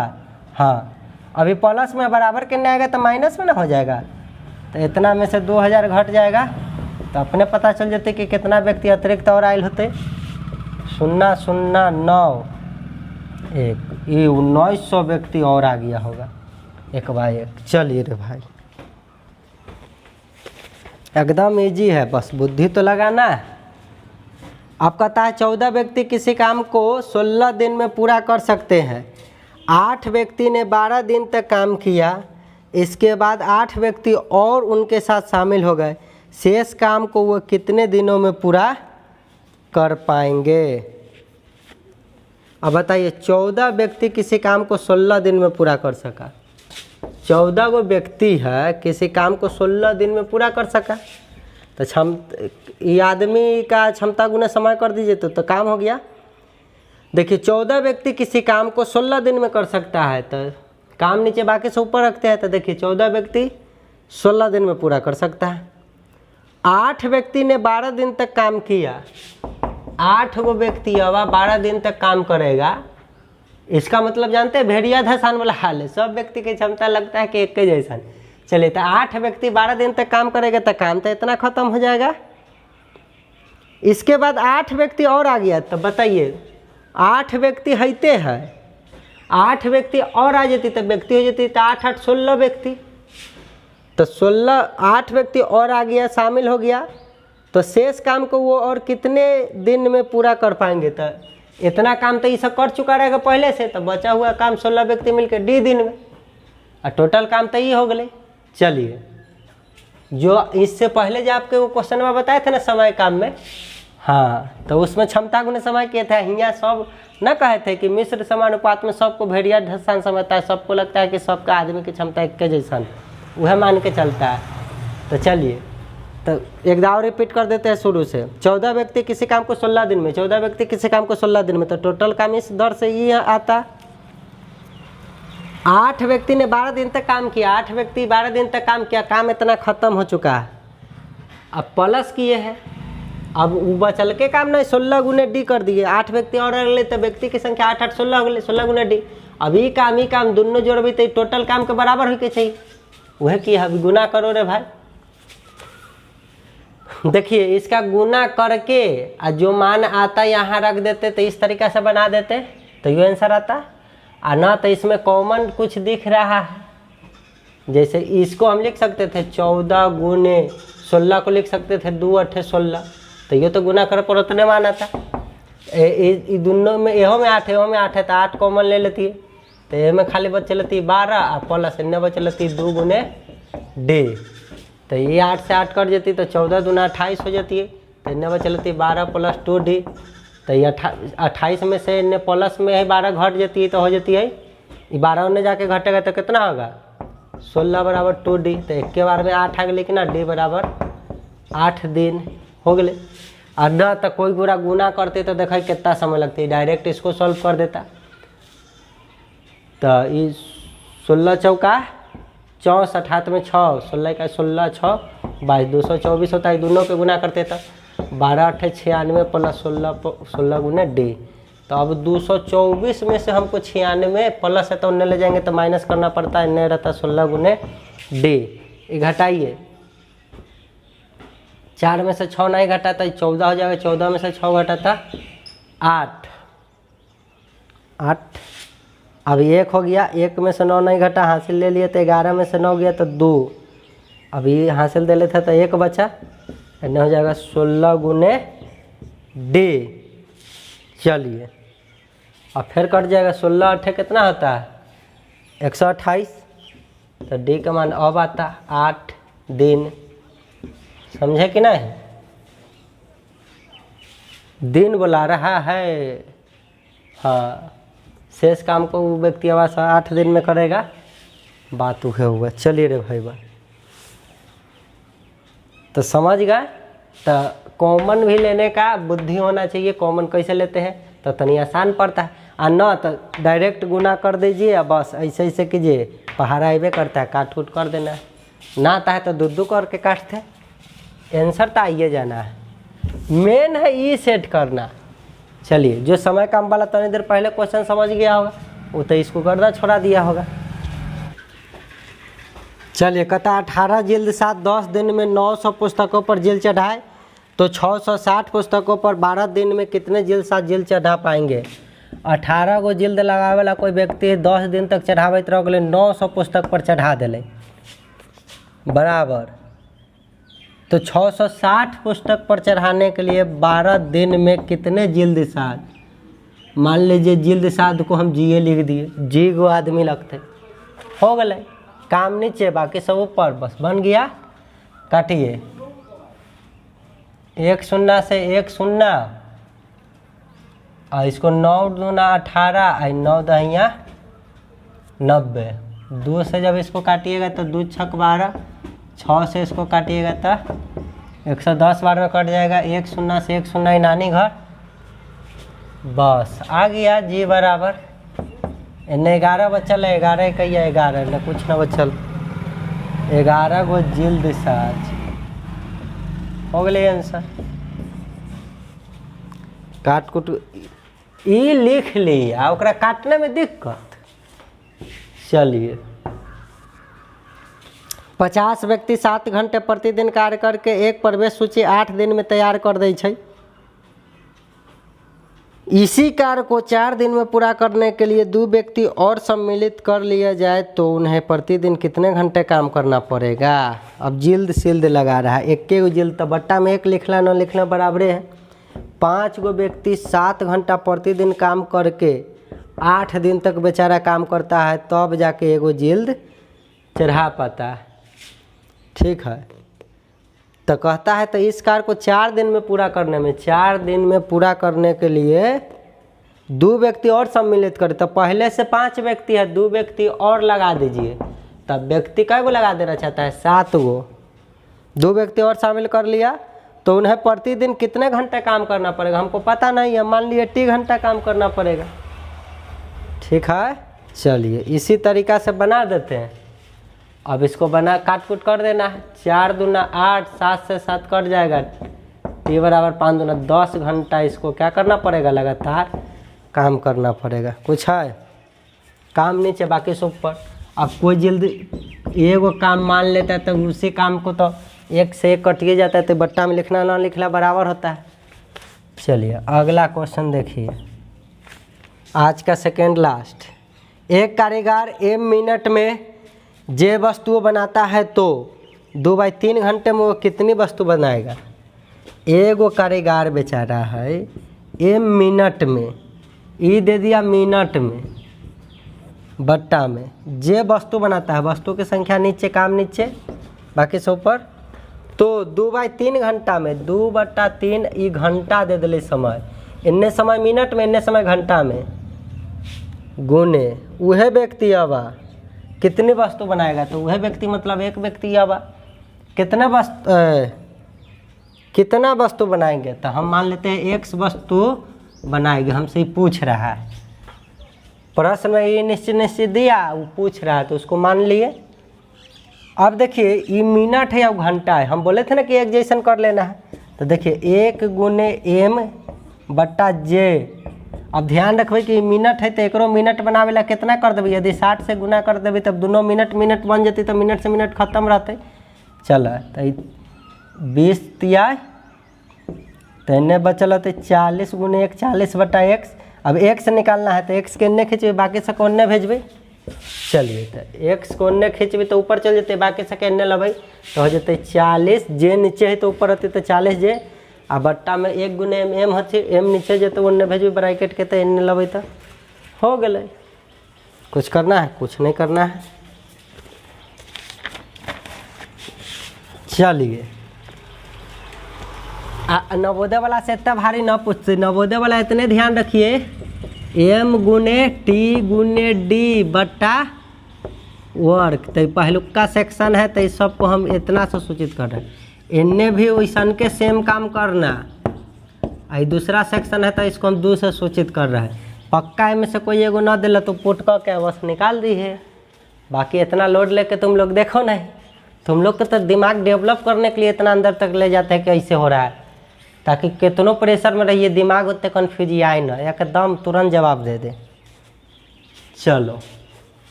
हाँ, अभी प्लस में बराबर करने आएगा तो माइनस में ना हो जाएगा, तो इतना में से 2000 घट जाएगा, तो अपने पता चल जाते कि कितना व्यक्ति अतिरिक्त और आयल होते। 009 1, ये 1900 व्यक्ति और आ गया होगा 1 बाय 1। चलिए रे भाई, एकदम इजी है, बस बुद्धि तो लगाना है। अब कहता है 14 व्यक्ति किसी काम को 16 दिन में पूरा कर सकते हैं। 8 व्यक्ति ने 12 दिन तक काम किया, इसके बाद 8 व्यक्ति और उनके साथ शामिल हो गए। शेष काम को वो कितने दिनों में पूरा कर पाएंगे? अब बताइए, 14 व्यक्ति किसी काम को 16 दिन में पूरा कर सका। 14 गो व्यक्ति है, किसी काम को 16 दिन में पूरा कर सका, तो ये आदमी का क्षमता गुना समय कर दीजिए तो काम हो गया। देखिए 14 व्यक्ति किसी काम को 16 दिन में कर सकता है, तो काम नीचे बाकी से ऊपर रखते हैं, तो देखिए 14 व्यक्ति 16 दिन में पूरा कर सकता है। 8 व्यक्ति ने 12 दिन तक काम किया, 8 गो व्यक्ति अब 12 दिन तक काम करेगा, इसका मतलब जानते हैं भेड़िया धसान वाला हाल है। सब व्यक्ति की क्षमता लगता है कि एक के जैसा। चलिए तो 8 व्यक्ति 12 दिन तक काम करेगा तो काम तो इतना खत्म हो जाएगा। इसके बाद 8 व्यक्ति और आ गया, तो बताइए 8 व्यक्ति हैते हैं, 8 व्यक्ति और आ जाती तो व्यक्ति हो जाती तो 8 8 16 व्यक्ति, तो 8 व्यक्ति और आ गया, शामिल हो गया, तो शेष काम को वो और कितने दिन में पूरा कर पाएंगे। तो इतना काम तो ये सब कर चुका रहेगा पहले से, तो बचा हुआ काम 16 व्यक्ति मिलकर D दिन में, और टोटल काम तो ये हो गए। चलिए जो इससे पहले जो आपके वो क्वेश्चन में बताए थे ना समय काम में, हाँ, तो उसमें क्षमता गुने समय किए थे। यहाँ सब न कहे थे कि मिश्र समानुपात में सबको भेड़िया धसान समझता है, सबको लगता है कि सबका आदमी की क्षमता एक के जैसा, वह मान के चलता है। तो चलिए तो एक दाव रिपीट कर देते हैं शुरू से। 14 व्यक्ति किसी काम को 16 दिन में, 14 व्यक्ति किसी काम को 16 दिन में, तो टोटल काम इस दर से ये आता। 8 व्यक्ति ने 12 दिन तक काम किया, 8 व्यक्ति 12 दिन तक काम किया, काम इतना खत्म हो चुका है। अब प्लस किए हैं, अब बचल के काम नहीं 16 गुने D कर दिए, 8 व्यक्ति और अगले तो व्यक्ति की संख्या 8 8 16 अगले 16 गुने D। अब ये काम दोनों जोड़बी तो टोटल काम के बराबर हो के चाहिए, वह की है गुना करो रे भाई। देखिए इसका गुना करके और जो मान आता यहाँ रख देते तो इस तरीक़ा से बना देते तो ये आंसर आता। और ना तो इसमें कॉमन कुछ दिख रहा है, जैसे इसको हम लिख सकते थे 14 गुने 16 को लिख सकते थे 2 8 16, तो ये तो गुना कर पर उतने मान आता। दोनों में एहो में 8 एहो में 8 है, तो 8 कॉमन ले लेती है, तो ये में खाली बच लेती 12 और प्लस इन्हें बच लेती 2 गुने D, तो ये 8 से 8 कट जाती तो 14 दूना 28 हो जाती है, तो इन्हें बच लेती 12 प्लस 2D, तो ये 28 में से इन्हें प्लस में है 12 घट जाती है, तो हो जाती है ये 12 उन्हें जाके घटेगा तो कितना होगा 16 बराबर 2D, तो एक के बार में 8 आ गए कि ना D बराबर 8 दिन हो गए। और न तो कोई पूरा गुना करते तो देखा कितना समय लगती है, डायरेक्ट इसको सॉल्व कर देता। तो ये 16 चौका 64 हाथ में 6, 16 का 16 6 22 224 होता है, दोनों के गुना करते तो 12 8 96 प्लस 16 गुने D। तो अब 224 में से हमको 96 प्लस है तो उन्हें ले जाएंगे तो माइनस करना पड़ता है, इन्हें रहता 16 गुने D। ये घटाइए, 4 में से 6 नहीं घटाता 14 हो जाएगा, 14 में से 6 घटाता 8 8। अब 1 हो गया, 1 में से 9 नहीं घटा, हासिल ले लिए तो 11 में से 9 गया तो 2, अभी हासिल दे लेते तो 1 बचा, इन्हें हो जाएगा 16 गुने D। चलिए अब फिर कट जाएगा, 16 8 कितना होता है 128, तो D का मान अब आता 8 दिन। समझे कि नहीं, दिन बुला रहा है। हाँ, शेष काम को वो व्यक्ति आवास 8 दिन में करेगा, बात उहे हुआ। चलिए रे भाई बा, तो समझ गए। तो कॉमन भी लेने का बुद्धि होना चाहिए, कॉमन कैसे लेते हैं तो तनी आसान पड़ता है, और न तो डायरेक्ट गुना कर दीजिए, बस ऐसे ऐसे कीजिए, पहाड़ा आइबे करता है, काट कूट कर देना है, ना आता है तो दो करके काटते। आंसर तो आइए जाना है, मेन है ये सेट करना। चलिए जो समय काम वाला तनी देर पहले क्वेश्चन समझ गया होगा वो तो इसको गर्दा छोड़ा दिया होगा। चलिए कहता 18 जिल्द 7 10 दिन में 900 पुस्तकों पर जिल्द चढ़ाए तो 660 पुस्तकों पर 12 दिन में कितने जिल्द 7 जिल्द चढ़ा पाएंगे। 18 गो जिल्द लगावे वाला कोई व्यक्ति 10 दिन तक चढ़ावत रह गए, 900 पुस्तक पर चढ़ा दिले बराबर, तो 660 पुस्तक पर चढ़ाने के लिए 12 दिन में कितने जिल्द 7। मान लीजिए जिल्द 7 को हम जीए लिख दिए, जी गो आदमी लगते, हो गए काम नीचे बाकी सब ऊपर, बस बन गया। काटिए 1 0 से 1 0 और इसको 9 दूना 18 और 9 दहिया 90, 2 से जब इसको काटिएगा तो 2 छक 12, 6 से इसको काटिएगा तो 110 बार में कट जाएगा, 1 0 से 1 0 नानी घर, बस आ गया जी बराबर। इन्हें 11 बचल है, 11 कहिए 11 न कुछ न बचल, 11 गो जिल्द 7 हो गए आंसर। काट कुट ई लिख ली आ ओकरा काटने में दिक्कत। चलिए 50 व्यक्ति 7 घंटे प्रतिदिन कार्य करके एक प्रवेश सूची 8 दिन में तैयार कर दै छै। इसी कार्य को 4 दिन में पूरा करने के लिए 2 व्यक्ति और सम्मिलित कर लिया जाए तो उन्हें प्रतिदिन कितने घंटे काम करना पड़ेगा। अब जिल्द सिल्द लगा रहा है, एक गो जिल्द तो बट्टा में 1 लिखना न लिखना बराबरे है। 5 गो व्यक्ति 7 घंटा प्रतिदिन काम करके 8 दिन तक बेचारा काम करता है, तब जाके एगो जिल्द चढ़ा पाता है। ठीक है, तो कहता है तो इस कार्य को 4 दिन में पूरा करने में, 4 दिन में पूरा करने के लिए 2 व्यक्ति और सम्मिलित करें। तो पहले से 5 व्यक्ति है, 2 व्यक्ति और लगा दीजिए। तब व्यक्ति कै गो लगा देना चाहता है? 7 गो। 2 व्यक्ति और शामिल कर लिया तो उन्हें प्रतिदिन कितने घंटे काम करना पड़ेगा हमको पता नहीं है, मान लिए 80 घंटा काम करना पड़ेगा। ठीक है, चलिए इसी तरीक़ा से बना देते हैं। अब इसको बना काट कूट कर देना है। 4 दूना 8, 7 से 7 कट जाएगा, t बराबर 5 दूना 10 घंटा इसको क्या करना पड़ेगा? लगातार काम करना पड़ेगा। कुछ है काम नीचे बाकी सब ऊपर। अब कोई जल्दी एगो काम मान लेता है तो उसी काम को तो 1 से 1 कटिए जाता है, तो बट्टा में लिखना ना लिखना बराबर होता है। चलिए अगला क्वेश्चन देखिए, आज का सेकेंड लास्ट। एक कारीगर m मिनट में जे वस्तु बनाता है तो 2/3 घंटे में वो कितनी वस्तु बनाएगा? एगो कारीगर बेचारा है m मिनट में, ई दे दिया मिनट में, बट्टा में जे वस्तु बनाता है, वस्तु की संख्या नीचे काम नीचे बाकी सब ऊपर। तो 2/3 घंटा में 2/3 ई घंटा दे दिले समय, इन्ने समय मिनट में इन्ने समय घंटा में, गुने वह व्यक्ति आवा कितनी वस्तु बनाएगा? तो वह व्यक्ति मतलब एक व्यक्ति आवा कितना वस्तु बनाएंगे? तो हम मान लेते हैं x वस्तु बनाएंगे, हमसे ही पूछ रहा है प्रश्न में, ये निश्चित दिया वो पूछ रहा है तो उसको मान लिए। अब देखिए ये मिनट है या घंटा है, हम बोले थे ना कि एक जैसन कर लेना है। तो देखिए 1 गुने m बट्टा j। अब ध्यान रखबे कि मिनट है तो एक मिनट बनावे ला कितना कर देवे? यदि 60 से गुना कर देवे तब दोनों मिनट बन जाती, तो मिनट से मिनट खत्म रहते। चल तो 20 तिया तो इन्हें बचल होते 40 गुने 1 40/x। अब x निकालना है तो x के इन्ने खींचबे, बाकी से कोन्ने भेजबे। चलिए तो x को इन्ने खींचबे तो ऊपर चल जाते, बाकी से इन्ने लबे तो हो जाते 40। जे नीचे है तो ऊपर होते तो 40 जे, आ बट्टा में 1 गुने m होते, m नीचे जे तो उन्ने भेजबे ब्रैकेट के, तो इन्ने लबे तो हो गए। कुछ करना है? कुछ नहीं करना है। चलिए नवोदय वाला से इतना भारी न पूछते, नवोदय वाला इतने ध्यान रखिए, m गुने t गुने d बट्टा वर्ग। तो पहलुका सेक्शन है तो इस सबको हम इतना से सूचित कर रहे हैं। इन्हें भी वैसन के सेम काम करना। आई दूसरा सेक्शन है तो इसको हम 2 से सूचित कर रहे हैं। पक्का में से कोई एगो न दिला तो पुट का क्या बस निकाल दी है। बाकी इतना लोड लेके तुम लोग देखो नहीं, तुम लोग को तो दिमाग डेवलप करने के लिए इतना अंदर तक ले जाते हैं कि ऐसे हो रहा है, ताकि कितनों प्रेशर में रहिए दिमाग उतने कन्फ्यूज आए ना, एकदम तुरंत जवाब दे दे। चलो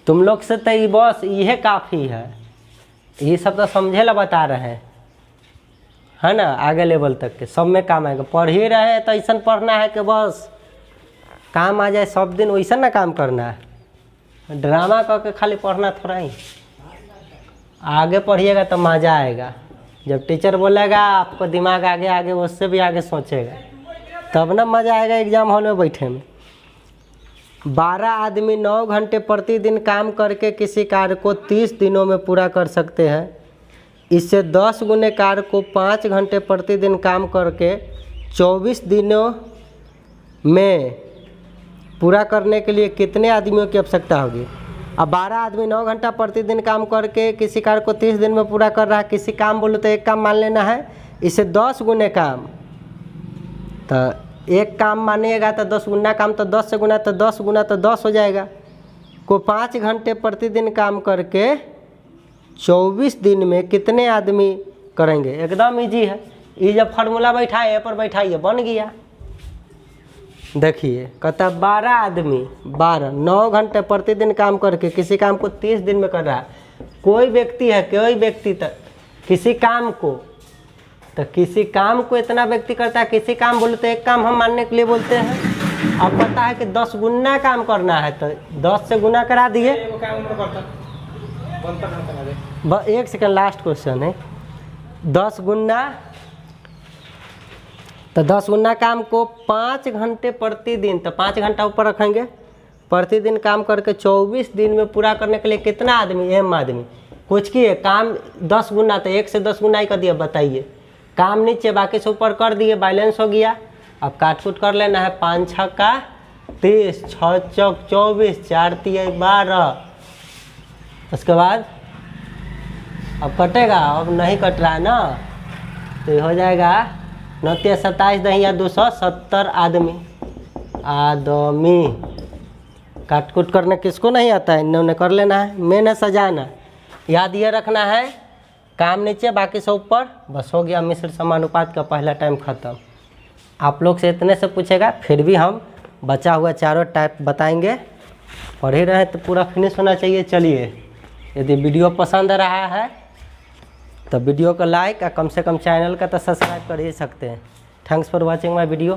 तुम लोग से तो ये बस यह काफ़ी है, ये सब तो समझे ला बता रहे हैं, है ना। आगे लेवल तक के सब में काम आएगा। पढ़ ही रहे हैं तो ऐसा पढ़ना है कि बस काम आ जाए, सब दिन वैसा ना काम करना है। ड्रामा करके खाली पढ़ना थोड़ा ही, आगे पढ़िएगा तो मज़ा आएगा। जब टीचर बोलेगा आपको दिमाग आगे आगे उससे भी आगे सोचेगा, तब ना मज़ा आएगा एग्जाम हॉल में बैठे में। 12 आदमी 9 घंटे प्रतिदिन काम करके किसी कार्य को 30 दिनों में पूरा कर सकते हैं। इससे 10 गुने कार्य को 5 घंटे प्रतिदिन काम करके 24 दिनों में पूरा करने के लिए कितने आदमियों की आवश्यकता होगी? अब 12 आदमी 9 घंटा प्रतिदिन काम करके किसी कार्य को 30 दिन में पूरा कर रहा है। किसी काम बोलो तो एक काम मान लेना है, इससे 10 गुने काम, तो एक काम मानिएगा तो 10 गुना काम, तो 10 से गुना तो 10 गुना तो 10 हो जाएगा। को 5 घंटे प्रतिदिन काम करके 24 दिन में कितने आदमी करेंगे? एकदम इजी है। ये जब फार्मूला बैठाए पर बैठाइए बन गया। देखिए कहता 12 आदमी 9 घंटे प्रतिदिन काम करके किसी काम को 30 दिन में कर रहा है। कोई व्यक्ति है, कोई व्यक्ति तक किसी काम को, तो किसी काम को इतना व्यक्ति करता है, किसी काम बोलते हैं एक काम हम मानने के लिए बोलते हैं। अब पता है कि 10 गुना काम करना है तो 10 से गुना करा दिए। एक सेकंड, लास्ट क्वेश्चन है। 10 गुना, तो 10 गुना काम को 5 घंटे प्रतिदिन, तो 5 घंटा ऊपर रखेंगे, प्रतिदिन काम करके 24 दिन में पूरा करने के लिए कितना आदमी, एम आदमी। कुछ किए काम 10 गुना, तो 1 से 10 गुना ही कर दिया। बताइए, काम नीचे बाकी से ऊपर कर दिए, बैलेंस हो गया। अब काट कूट कर लेना है। 5 छक्का 30, 6 चौक 24, 4 तिया 12। उसके बाद अब कटेगा, अब नहीं कट रहा है ना, तो ये हो जाएगा 9 तिया 27 दहिया 270 आदमी। काट कूट करने किसको नहीं आता है, इन्होंने कर लेना है। मेन है सजाना, याद ये रखना है, काम नीचे बाकी सब ऊपर, बस हो गया। मिश्र समानुपात का पहला टाइम खत्म। आप लोग से इतने से पूछेगा, फिर भी हम बचा हुआ चारों टाइप बताएंगे। पढ़ ही रहे तो पूरा फिनिश होना चाहिए। चलिए, यदि वीडियो पसंद रहा है तो वीडियो को लाइक और कम से कम चैनल का तो सब्सक्राइब कर ही सकते हैं। Thanks for watching my video.